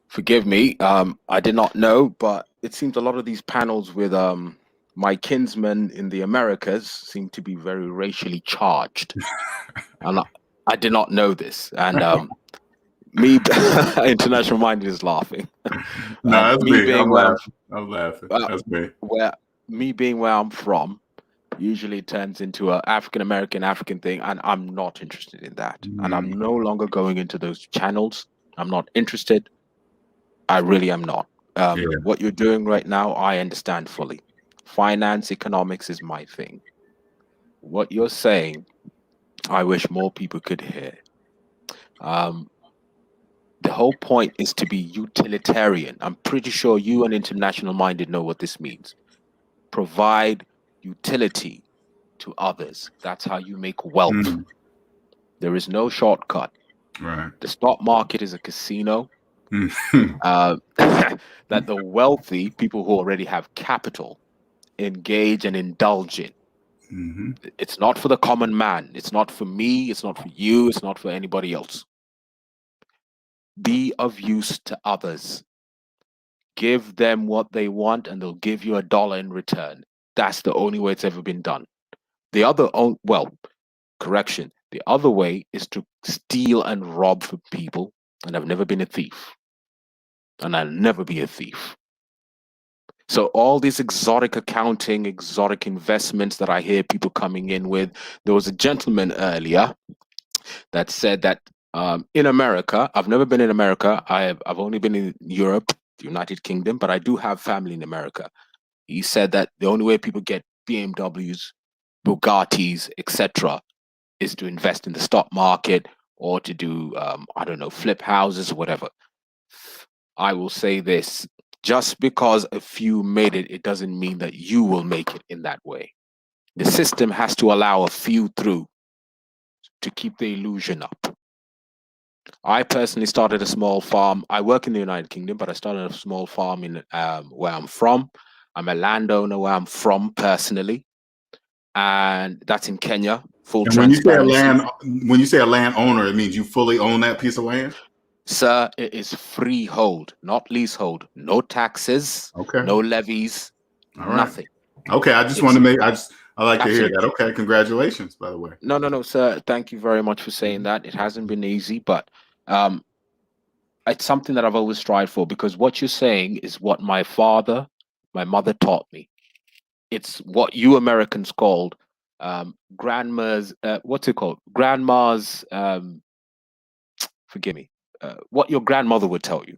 forgive me, I did not know, but it seems a lot of these panels with my kinsmen in the Americas seem to be very racially charged. And I did not know this. And me, International Minded is laughing. No, that's Me me. being I'm where laughing. I'm laughing. That's me. me being where I'm from, usually turns into a African thing, and I'm not interested in that. And I'm no longer going into those channels. I'm not interested. I really am not. Yeah. What you're doing right now, I understand fully. Finance, economics is my thing. What you're saying, I wish more people could hear. The whole point is to be utilitarian. I'm pretty sure you and International Minded know what this means. Provide utility to others. That's how you make wealth. Mm. There is no shortcut. Right. The stock market is a casino Mm. that the wealthy, people who already have capital, engage and indulge in. Mhm. It's not for the common man. It's not for me. It's not for you. It's not for anybody else. Be of use to others. Give them what they want and they'll give you $1 in return. That's the only way it's ever been done. The other, correction, the other way is to steal and rob from people. And I've never been a thief. And I'll never be a thief. So all these exotic accounting, exotic investments that I hear people coming in with, there was a gentleman earlier that said that in America, I've never been in America. I've only been in Europe, the United Kingdom, but I do have family in America. He said that the only way people get BMWs, Bugattis, etc., is to invest in the stock market or to do, I don't know, flip houses or whatever. I will say this, just because a few made it, it doesn't mean that you will make it in that way. The system has to allow a few through to keep the illusion up. I personally started a small farm. I work in the United Kingdom, but I started a small farm in where I'm from. I'm a landowner where I'm from personally, and that's in Kenya. Full And when you transparency. say a landowner, it means you fully own that piece of land? Sir, it is freehold, not leasehold. No taxes, Okay. no levies, All right. nothing. Okay, I just want to make. I like to hear that. Absolutely. Okay, congratulations, by the way. No, sir. Thank you very much for saying that. It hasn't been easy, but it's something that I've always strived for, because what you're saying is what my mother taught me. It's what you Americans called grandma's. What's it called? Grandma's. Forgive me. What your grandmother would tell you.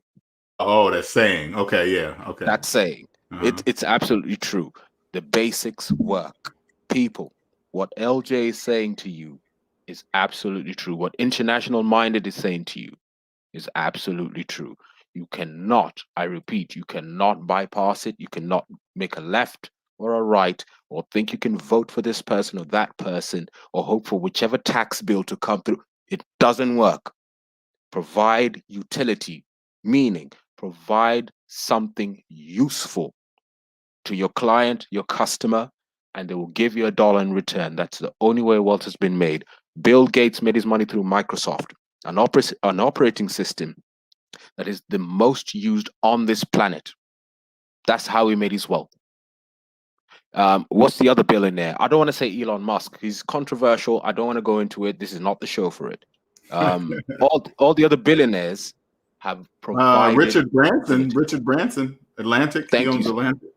Oh, that's saying. Okay, yeah, okay. That's saying. Uh-huh. It's absolutely true. The basics work. People, what LJ is saying to you is absolutely true. What International Minded is saying to you is absolutely true. You cannot, I repeat, you cannot bypass it. You cannot make a left or a right or think you can vote for this person or that person or hope for whichever tax bill to come through. It doesn't work. Provide utility, meaning provide something useful to your client, your customer, and they will give you $1 in return. That's the only way wealth has been made. Bill Gates made his money through Microsoft, an operating system that is the most used on this planet. That's how he made his wealth. What's the other billionaire? I don't want to say Elon Musk. He's controversial. I don't want to go into it. This is not the show for it. All the other billionaires have provided. Richard Branson, Atlantic. He owns Atlantic.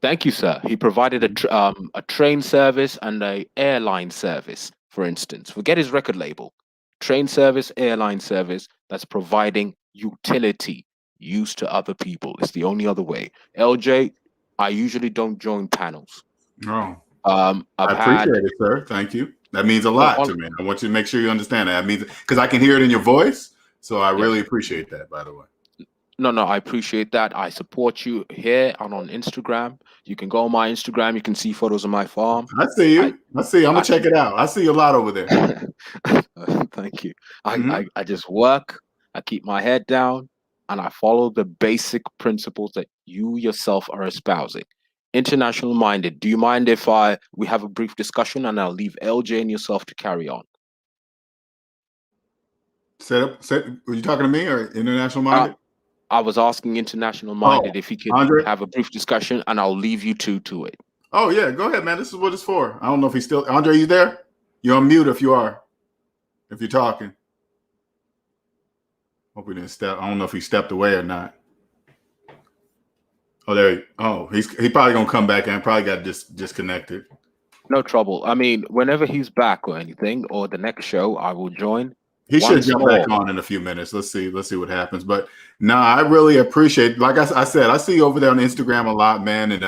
Thank you, sir. He provided a train service and a airline service, for instance. Forget his record label. Train service, airline service that's providing utility, use to other people. It's the only other way. LJ, I usually don't join panels. Oh. I appreciate it, sir. Thank you. That means a lot to me. I want you to make sure you understand that. That means because I can hear it in your voice. So I really appreciate that, by the way. No, I appreciate that. I support you here and on Instagram. You can go on my Instagram. You can see photos of my farm. I see you. I see you. I'm going to check it out. I see a lot over there. Thank you. I just work. I keep my head down and I follow the basic principles that you yourself are espousing. International Minded. Do you mind if we have a brief discussion and I'll leave LJ and yourself to carry on? Were you talking to me or International Minded? I was asking International Minded if he could have a brief discussion, and I'll leave you two to it. Oh, yeah. Go ahead, man. This is what it's for. I don't know if he's still... Andre, you there? You're on mute if you are. If you're talking. Hope he didn't step... I don't know if he stepped away or not. Oh, there he... Oh, he probably going to come back and probably got disconnected. No trouble. I mean, whenever he's back or anything, or the next show, I will join. He should jump back on in a few minutes. Let's see what happens. But no, I really appreciate, like I said, I see you over there on Instagram a lot, man. And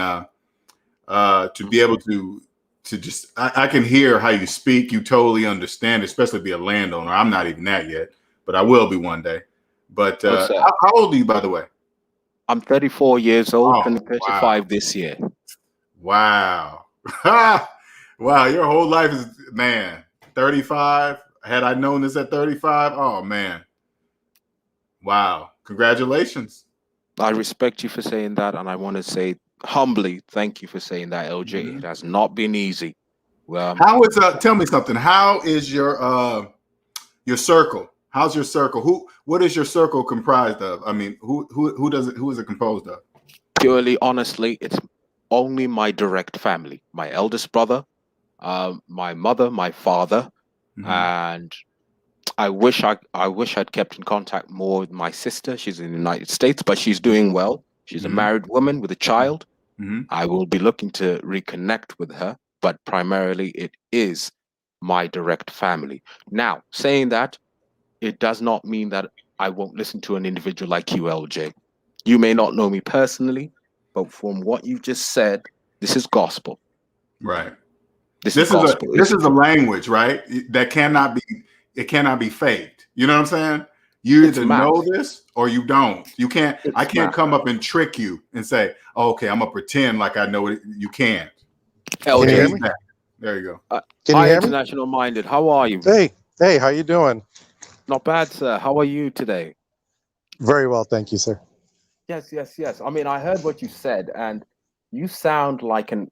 to be able to just, I can hear how you speak. You totally understand, especially be a landowner. I'm not even that yet, but I will be one day. But how old are you, by the way? I'm 34 years old and 35 this year. Wow. Wow. Your whole life is, man, 35. Had I known this at 35, oh man. Wow. Congratulations. I respect you for saying that. And I want to say humbly, thank you for saying that, LJ. Mm-hmm. It has not been easy. How is tell me something. How is your circle? How's your circle? What is your circle comprised of? I mean, who is it composed of? Purely honestly, it's only my direct family. My eldest brother, my mother, my father. Mm-hmm. And I wish I'd kept in contact more with my sister. She's in the United States, but she's doing well. She's a married woman with a child. Mm-hmm. I will be looking to reconnect with her, but primarily it is my direct family. Now, saying that, it does not mean that I won't listen to an individual like you, LJ. You may not know me personally, but from what you've just said, this is gospel. Right. This is a language, right? That cannot be faked. You know what I'm saying? You either know this or you don't. You can't. I can't come up and trick you and say, oh, "Okay, I'm gonna pretend like I know it." You can't. LJ, there you go. Can you hear me? International Minded. How are you? Hey, how you doing? Not bad, sir. How are you today? Very well, thank you, sir. Yes. I mean, I heard what you said, and you sound like an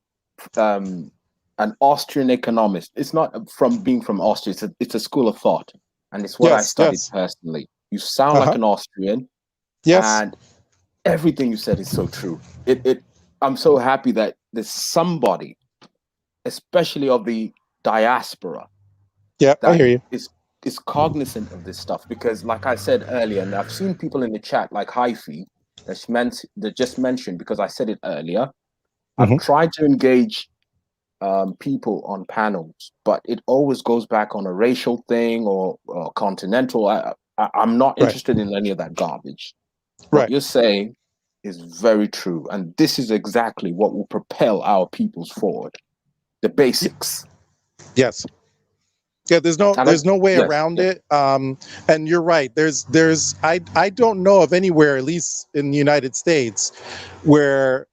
Austrian economist. It's not from being from Austria. It's a school of thought, and it's what I studied personally. You sound like an Austrian. Yes. And everything you said is so true. I'm so happy that there's somebody, especially of the diaspora. Yeah, I hear you. Is cognizant of this stuff, because like I said earlier, and I've seen people in the chat like Hyphy that just mentioned, because I said it earlier, I've tried to engage people on panels, but it always goes back on a racial thing or continental. I'm not interested in any of that garbage. What you're saying is very true, and this is exactly what will propel our peoples forward. The basics. Yes. Yeah, there's no way around it. And you're right. I don't know of anywhere, at least in the United States, where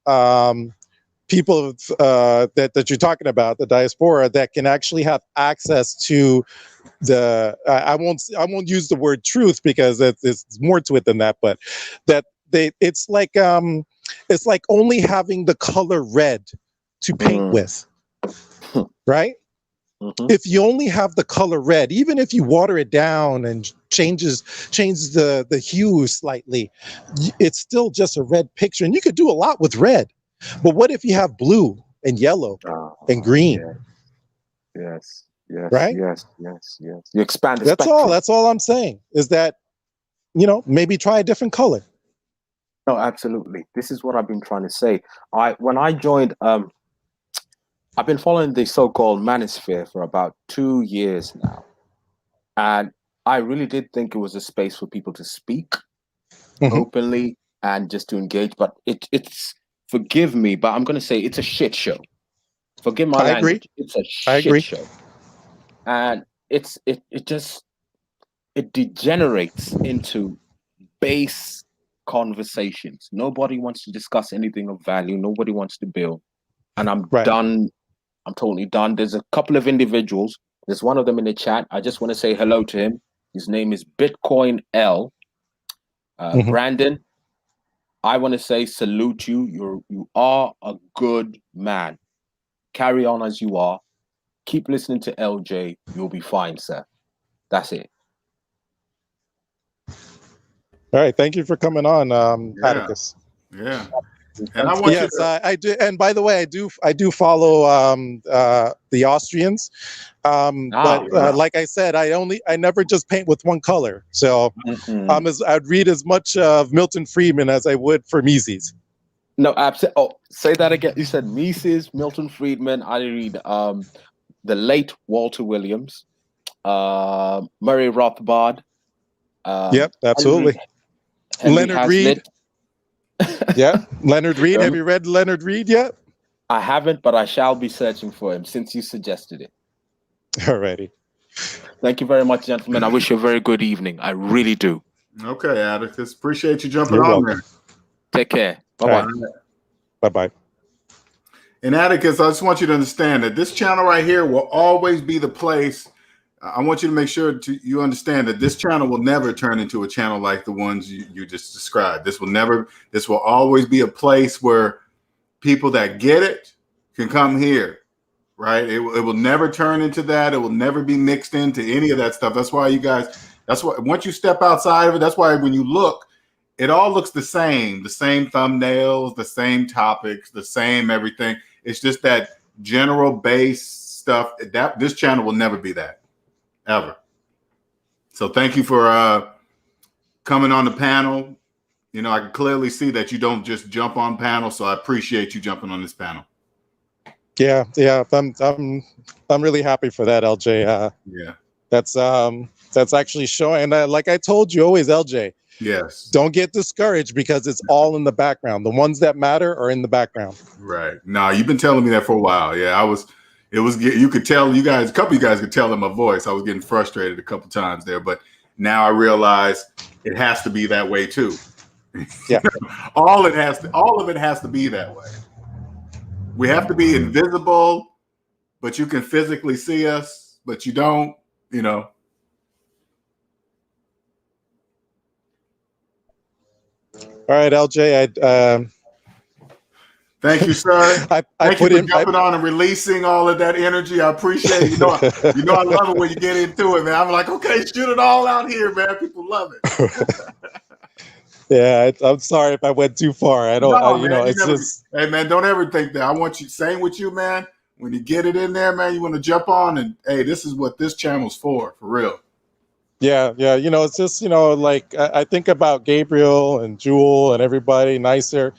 people that you're talking about, the diaspora, that can actually have access to the I won't use the word truth, because there's more to it than that, but that it's like only having the color red to paint with, right? If you only have the color red, even if you water it down and changes the hue slightly, it's still just a red picture, and you could do a lot with red. But what if you have blue and yellow and green? Yes. Right? Yes. You expand the That's spectrum. That's all I'm saying, is that, maybe try a different color. No, absolutely. This is what I've been trying to say. When I joined, I've been following the so-called manosphere for about 2 years now. And I really did think it was a space for people to speak openly and just to engage. But it's, forgive me, but I'm going to say it's a shit show. Forgive my language. It's a shit show. And it degenerates into base conversations. Nobody wants to discuss anything of value. Nobody wants to build. And I'm done. I'm totally done. There's a couple of individuals. There's one of them in the chat. I just want to say hello to him. His name is Bitcoin L. Brandon, I want to say salute you. You are a good man. Carry on as you are. Keep listening to LJ. You'll be fine, sir. That's it. All right. Thank you for coming on, Atticus. Yeah. And I want I do. And by the way, I do follow the Austrians. But like I said, I never just paint with one color. So I'd read as much of Milton Friedman as I would for Mises. No, absolutely. Oh, say that again. You said Mises, Milton Friedman. I read the late Walter Williams, Murray Rothbard. Yep, absolutely. Henry Leonard Hazlitt. Reed. Yeah, Leonard Reed. Have you read Leonard Reed yet? I haven't, but I shall be searching for him since you suggested it. Alrighty. Thank you very much, gentlemen. I wish you a very good evening. I really do. Okay, Atticus. Appreciate you jumping on there. Take care. Bye-bye. Bye-bye. And Atticus, I just want you to understand that this channel right here will always be the place. I want you to make sure you understand that this channel will never turn into a channel like the ones you just described. This will always be a place where people that get it can come here, right? It will never turn into that. It will never be mixed into any of that stuff. That's why once you step outside of it, that's why when you look, it all looks the same thumbnails, the same topics, the same everything. It's just that general base stuff. This channel will never be that. Ever. So thank you for coming on the panel. I can clearly see that you don't just jump on panels, so I appreciate you jumping on this panel. Yeah, I'm really happy for that, LJ. Yeah, that's actually showing. And like I told you always, LJ. Yes. Don't get discouraged because it's all in the background. The ones that matter are in the background. Right. No, you've been telling me that for a while. Yeah, you could tell a couple of you guys could tell in my voice. I was getting frustrated a couple times there, but now I realize it has to be that way too. Yeah. all of it has to be that way. We have to be invisible, but you can physically see us, but you don't, All right, LJ, thank you, sir. Thank you for jumping on and releasing all of that energy. I appreciate it. I love it when you get into it, man. I'm like, okay, shoot it all out here, man. People love it. Yeah, I'm sorry if I went too far. I don't, Hey, man, don't ever think that. I want you, same with you, man. When you get it in there, man, you want to jump on and, hey, this is what this channel's for real. Yeah. It's just, like I think about Gabriel and Jewel and everybody nicer.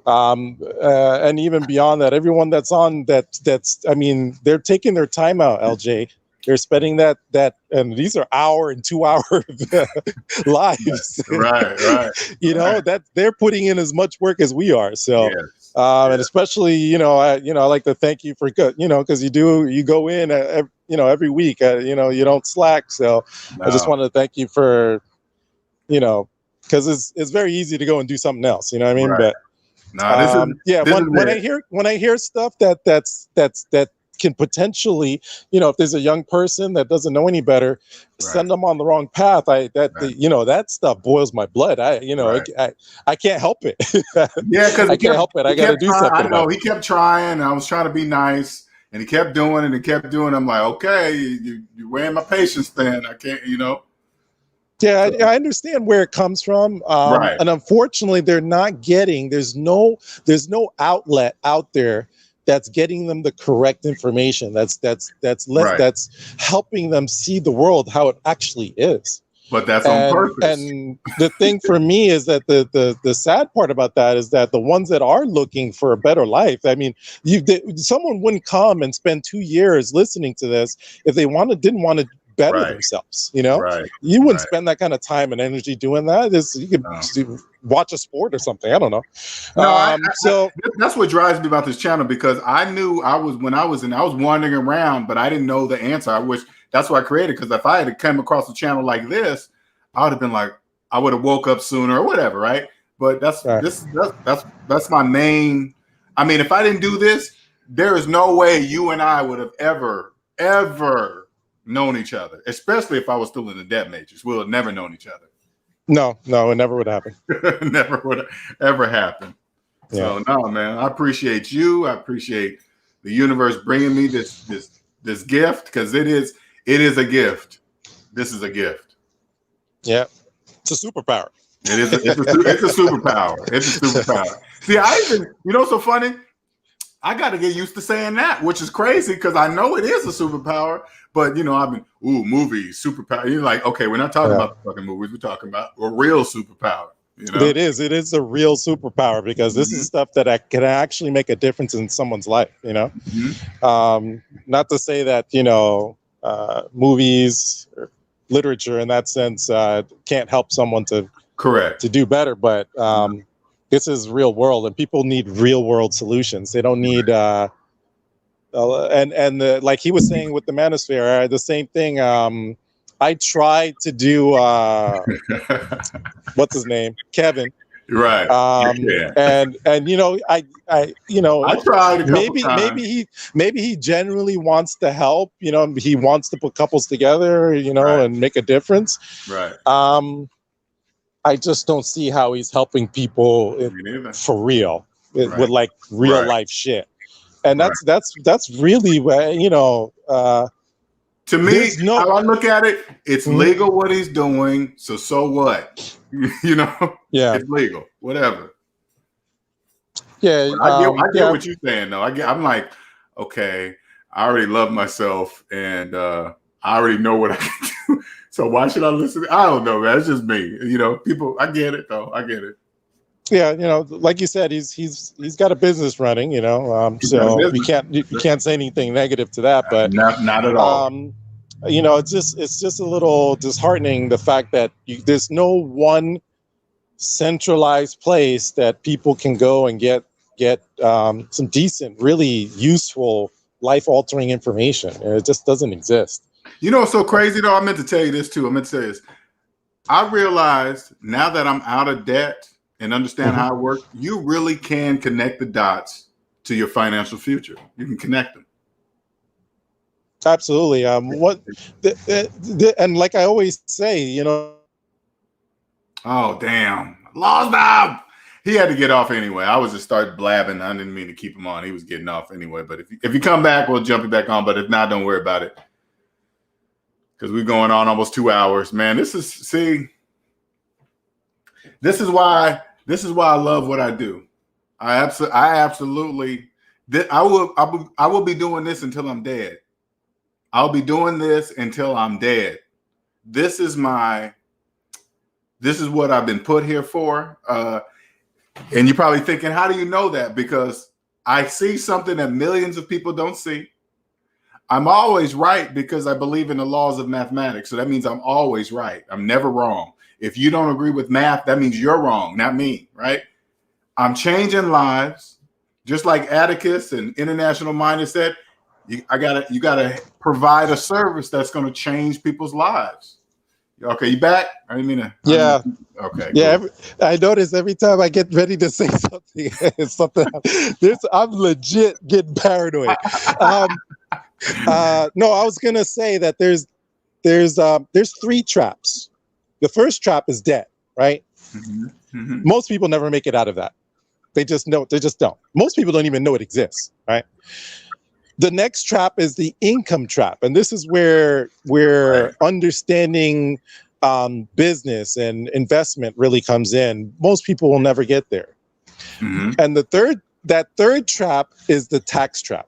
And even beyond that, everyone that's on I mean, they're taking their time out, LJ. They're spending that, and these are hour and 2 hour lives. Right. You know, that they're putting in as much work as we are. So, Yes. and especially, I like to thank you for, because you go in, every week, you don't slack. So I just No. wanted to thank you for, because it's very easy to go and do something else. You know what I mean? Right. But No, this is when I hear stuff that can potentially, if there's a young person that doesn't know any better, send them on the wrong path. That stuff boils my blood. I can't help it. Yeah, because I can't help it. I got to do something. I know he kept trying. And I was trying to be nice, and he kept doing it and kept doing it. I'm like, okay, you're weighing my patience thin. I can't, Yeah, I understand where it comes from, Right. And unfortunately, they're not getting. There's no outlet out there that's getting them the correct information. That's helping them see the world how it actually is. But that's on purpose. And the thing for me is that the sad part about that is that the ones that are looking for a better life, I mean, someone wouldn't come and spend 2 years listening to this if they didn't want to better themselves. Right. You wouldn't spend that kind of time and energy doing that. You could watch a sport or something. I don't know. No, that's what drives me about this channel, because I knew I was wandering around, but I didn't know the answer. That's why I created, because if I had come across a channel like this, I would have been like, I would have woke up sooner or whatever, right? But that's my main. I mean, if I didn't do this, there is no way you and I would have ever known each other, especially if I was still in the debt matrix. We'll have never known each other. No, it never would happen. Never would ever happen. Yeah. So no, man, I appreciate you. I appreciate the universe bringing me this gift, because it is a gift. This is a gift. Yeah, it's a superpower. It's a superpower. It's a superpower. See, what's so funny? I got to get used to saying that, which is crazy, because I know it is a superpower. But I've been movies, superpower. You're like, okay, we're not talking about the fucking movies. We're talking about a real superpower. It is a real superpower, because this is stuff that can actually make a difference in someone's life. Not to say that movies or literature in that sense can't help someone to do better, but this is real world, and people need real world solutions. They don't need like he was saying with the manosphere, the same thing. I tried to do what's his name, Kevin, right? And I tried. Maybe he genuinely wants to help. He wants to put couples together. And make a difference. Right. I just don't see how he's helping people for real with like real life shit. And that's really to me, how I look at it, it's legal what he's doing. So what? Yeah, it's legal. Whatever. Yeah, I get what you're saying though. I'm like, okay, I already love myself, and I already know what I can do. So why should I listen? I don't know, man. It's just me. People. I get it though. I get it. Yeah, like you said, he's got a business running. So you can't say anything negative to that. But not at all. It's just a little disheartening, the fact that there's no one centralized place that people can go and get some decent, really useful, life-altering information. It just doesn't exist. What's so crazy though? I meant to tell you this too. I realized now that I'm out of debt and understand how it works, you really can connect the dots to your financial future. You can connect them. Absolutely. And like I always say, oh damn, lost him. He had to get off anyway. I was just started blabbing. I didn't mean to keep him on. He was getting off anyway. But if you come back, we'll jump you back on. But if not, don't worry about it, because we're going on almost 2 hours, man. This is why I love what I do. I absolutely I will be doing this until I'm dead. I'll be doing this until I'm dead. This is what I've been put here for. And you're probably thinking, how do you know that? Because I see something that millions of people don't see. I'm always right because I believe in the laws of mathematics. So that means I'm always right. I'm never wrong. If you don't agree with math, that means you're wrong, not me, right? I'm changing lives. Just like Atticus and International Minor said, you gotta provide a service that's going to change people's lives. Okay, you back? I didn't mean to. Yeah. Okay. Yeah. Cool. I notice every time I get ready to say something, it's something. I'm legit getting paranoid. No, I was gonna say that there's 3 traps. The first trap is debt, right? Mm-hmm. Mm-hmm. Most people never make it out of that. They just don't. Most people don't even know it exists, right? The next trap is the income trap. And this is where understanding business and investment really comes in. Most people will never get there. Mm-hmm. And that third trap is the tax trap.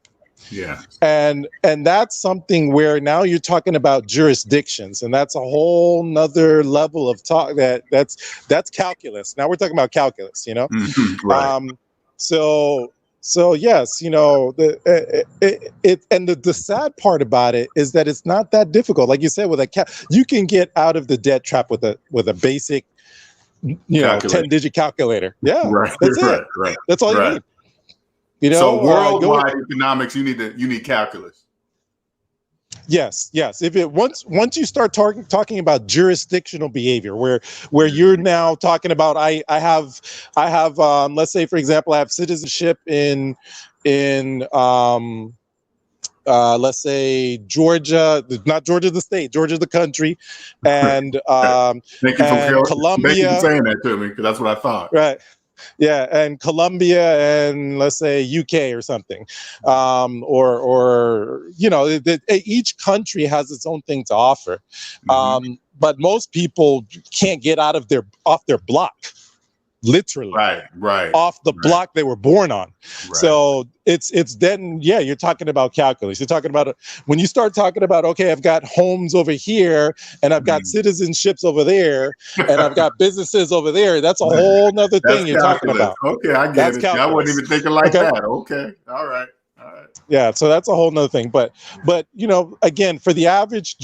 Yeah. And that's something where now you're talking about jurisdictions, and that's a whole nother level of talk. That's calculus. Now we're talking about calculus, you know? Mm-hmm. Right. So yes, you know, the sad part about it is that it's not that difficult. Like you said, with you can get out of the debt trap with a basic, 10-digit calculator. Yeah, right. that's right. it. Right. That's all you need. You know, so worldwide economics, you need calculus. Yes. If it once you start talking about jurisdictional behavior, where you're now talking about, I have let's say, for example, I have citizenship in let's say Georgia, not Georgia the state, Georgia the country, and Thank you for Colombia. saying that to me, because that's what I thought. Right. Yeah, and Colombia and let's say UK or something, or each country has its own thing to offer, but most people can't get off their block, literally, right, off the block they were born on. Right. So it's then you're talking about calculus. You're talking about when you start talking about, okay, I've got homes over here and I've got citizenships over there and I've got businesses over there. That's a whole nother thing you're talking about. Okay, I get it. Calculus. I wasn't even thinking like that. Okay, all right. Yeah, so that's a whole nother thing. But again, for the average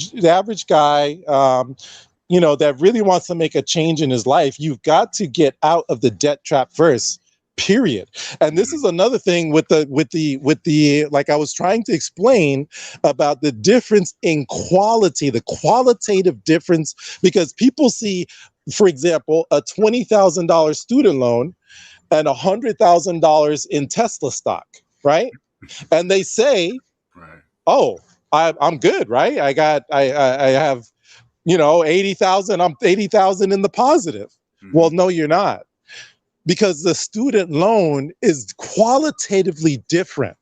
guy, that really wants to make a change in his life, you've got to get out of the debt trap first. Period. And this is another thing with the like I was trying to explain about the difference in quality, the qualitative difference, because people see, for example, a $20,000 student loan and $100,000 in Tesla stock, right? And they say, "Oh, I'm good, right? I have, 80,000. I'm 80,000 in the positive." Mm-hmm. Well, no, you're not. Because the student loan is qualitatively different.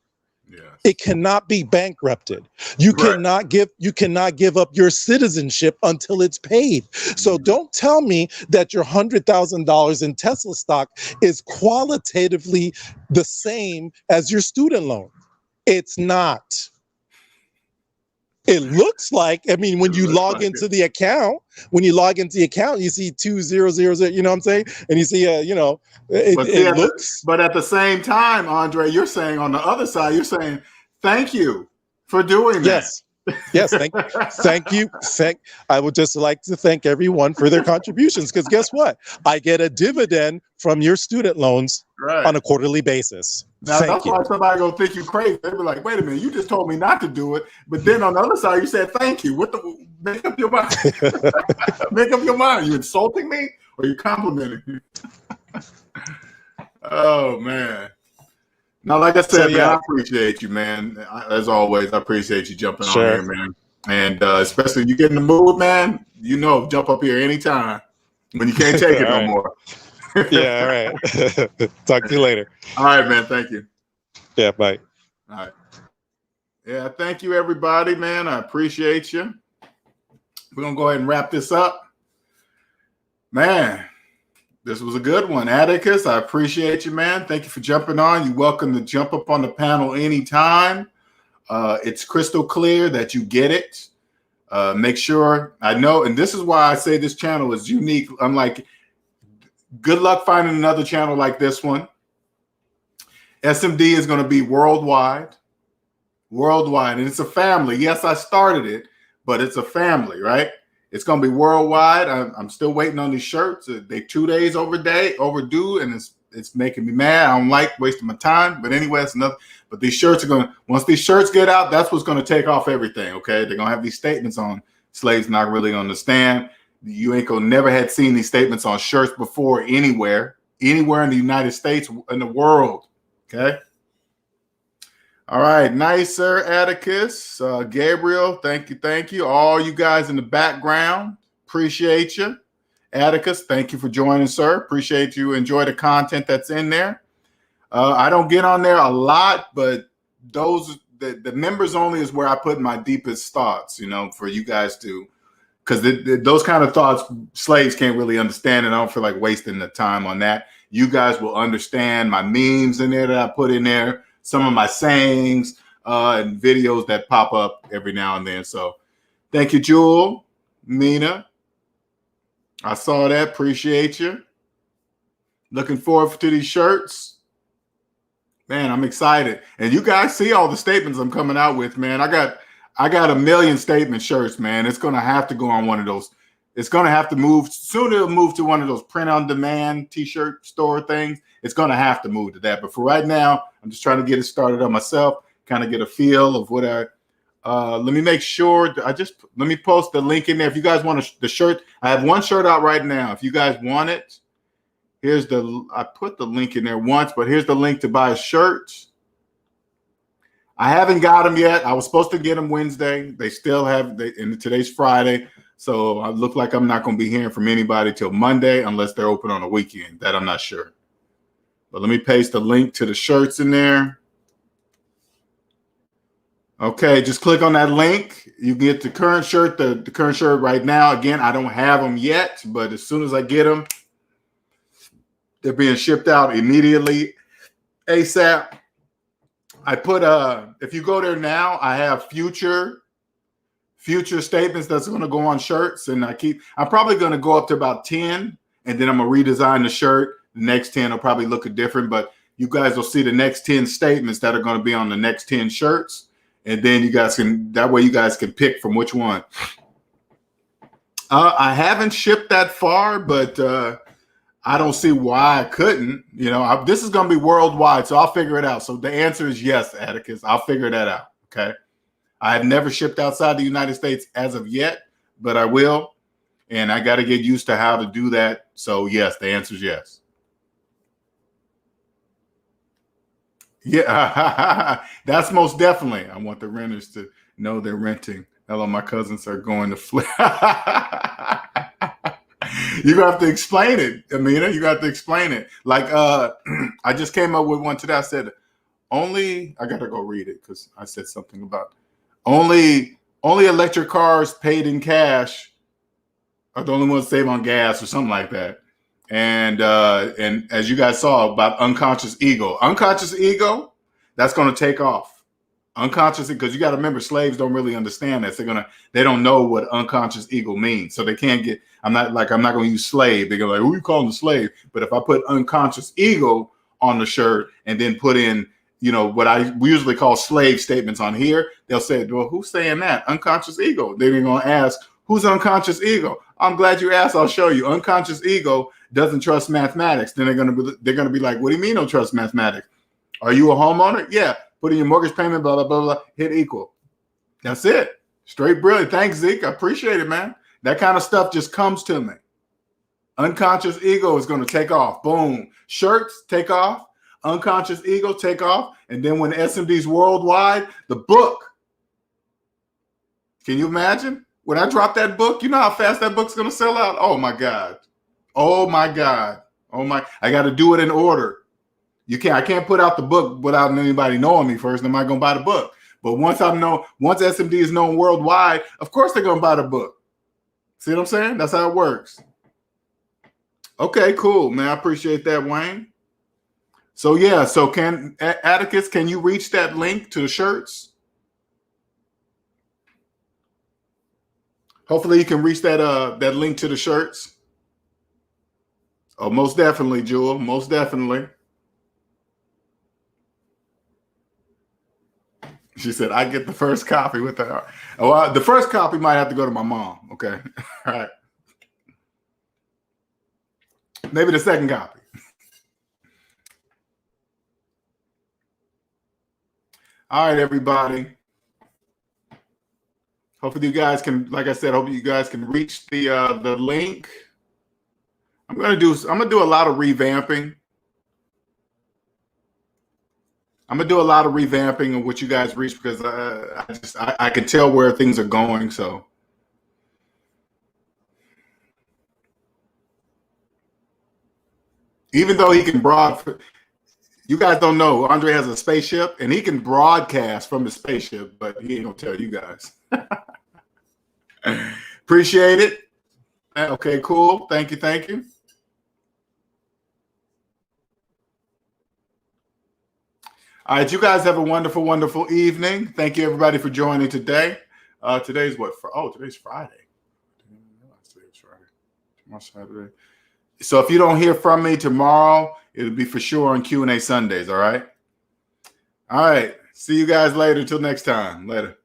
Yeah. It cannot be bankrupted. You cannot give up your citizenship until it's paid. So don't tell me that your $100,000 in Tesla stock is qualitatively the same as your student loan. It's not. It looks like, when you log into the account, you see 2000, you know what I'm saying? And you see, it looks. But at the same time, Andre, you're saying on the other side, you're saying, thank you for doing that. Yes. Thank you. I would just like to thank everyone for their contributions, because guess what? I get a dividend from your student loans on a quarterly basis. Now, that's why somebody gonna think you crazy. They be like, "Wait a minute, you just told me not to do it," but then on the other side, you said, "Thank you." Make up your mind. Make up your mind. You insulting me or you complimenting me? Oh man. Now, like I said, man, I appreciate you, man. As always, I appreciate you jumping on here, man. And especially when you get in the mood, man, jump up here anytime when you can't take it no more. Yeah, all right. Talk to you later. All right, man. Thank you. Yeah, bye. All right. Yeah, thank you, everybody, man. I appreciate you. We're going to go ahead and wrap this up. Man, this was a good one. Atticus, I appreciate you, man. Thank you for jumping on. You're welcome to jump up on the panel anytime. It's crystal clear that you get it. Make sure, I know, and this is why I say this channel is unique. Unlike good luck finding another channel like this one. SMD is going to be worldwide, and it's a family. Yes, I started it, but it's a family, right? It's going to be worldwide. I'm still waiting on these shirts. They 2 days overdue, and it's making me mad. I don't like wasting my time, but anyway, it's enough. But these shirts are going to, once these shirts get out, that's what's going to take off everything, okay? They're going to have these statements on. Slaves not really understand. You ain't gonna never had seen these statements on shirts before anywhere in the United States, in the world, okay? All right, nice, sir, Atticus, Gabriel, thank you. All you guys in the background, appreciate you. Atticus, thank you for joining, sir. Appreciate you. Enjoy the content that's in there. I don't get on there a lot, but the members only is where I put my deepest thoughts, you know, for you guys to, because those kind of thoughts slaves can't really understand, and I don't feel like wasting the time on that. You guys will understand my memes in there that I put in there, some of my sayings, and videos that pop up every now and then. So thank you, Jewel, Mina. I saw that. Appreciate you. Looking forward to these shirts. Man, I'm excited. And you guys see all the statements I'm coming out with, man. I got a million statement shirts, man. It's going to have to go on one of those. It's going to have to move. Soon it'll move to one of those print-on-demand T-shirt store things. It's going to have to move to that. But for right now, I'm just trying to get it started on myself, kind of get a feel of what let me make sure. Let me post the link in there. If you guys want the shirt, I have one shirt out right now. If you guys want it, I put the link in there once, but here's the link to buy a shirt. I haven't got them yet. I was supposed to get them Wednesday. They still have, and today's Friday. So I look like I'm not going to be hearing from anybody till Monday unless they're open on the weekend. That I'm not sure. But let me paste the link to the shirts in there. Okay, just click on that link. You can get the current shirt, the current shirt right now. Again, I don't have them yet, but as soon as I get them, they're being shipped out immediately, ASAP. I put if you go there now, I have future statements that's going to go on shirts, and I'm probably going to go up to about 10, and then I'm going to redesign the shirt. The next 10 will probably look different, but you guys will see the next 10 statements that are going to be on the next 10 shirts, and then that way you guys can pick from which one. I haven't shipped that far, but I don't see why I couldn't. You know, this is going to be worldwide, so I'll figure it out. So the answer is yes, Atticus. I'll figure that out, okay? I have never shipped outside the United States as of yet, but I will, and I got to get used to how to do that. So yes, the answer is yes. Yeah, that's most definitely. I want the renters to know they're renting. Hello, my cousins are going to flip. You have to explain it, Amina. You got to explain it. Like, I just came up with one today. I said, I got to go read it because I said something about only electric cars paid in cash are the only ones save on gas or something like that. And as you guys saw about unconscious ego, that's going to take off. Unconsciously, because you got to remember, slaves don't really understand that. They don't know what unconscious ego means. So they can't get, I'm not going to use slave. They're going to who you calling a slave? But if I put unconscious ego on the shirt and then put in, you know, what we usually call slave statements on here, they'll say, well, who's saying that? Unconscious ego. They're going to ask, who's unconscious ego? I'm glad you asked. I'll show you. Unconscious ego doesn't trust mathematics. Then they're going to be like, what do you mean don't trust mathematics? Are you a homeowner? Yeah. Put in your mortgage payment, blah, blah, blah, blah, hit equal. That's it. Straight brilliant. Thanks, Zeke. I appreciate it, man. That kind of stuff just comes to me. Unconscious ego is going to take off. Boom. Shirts take off. Unconscious ego take off. And then when SMD's worldwide, the book. Can you imagine? When I drop that book, you know how fast that book's going to sell out? Oh, my God. Oh, my God. I got to do it in order. I can't put out the book without anybody knowing me first. I'm not going to buy the book. But once SMD is known worldwide, of course they're going to buy the book. See what I'm saying? That's how it works. Okay, cool, man. I appreciate that, Wayne. So yeah, Atticus, can you reach that link to the shirts? Hopefully you can reach that link to the shirts. Oh, most definitely, Jewel. Most definitely. She said, I get the first copy with her. Oh, the first copy might have to go to my mom. Okay. All right. Maybe the second copy. All right, everybody. Hopefully you guys can, like I said, hopefully you guys can reach the link. I'm gonna do a lot of revamping. I'm gonna do a lot of revamping of what you guys reach because I can tell where things are going. So even though he can you guys don't know, Andre has a spaceship and he can broadcast from the spaceship, but he ain't gonna tell you guys. Appreciate it. Okay, cool. Thank you. Thank you. All right, you guys have a wonderful, wonderful evening. Thank you, everybody, for joining today. Today's what? Today's Friday. Today's Friday. Tomorrow's Saturday. So if you don't hear from me tomorrow, it'll be for sure on Q&A Sundays, all right? All right. See you guys later. Till next time. Later.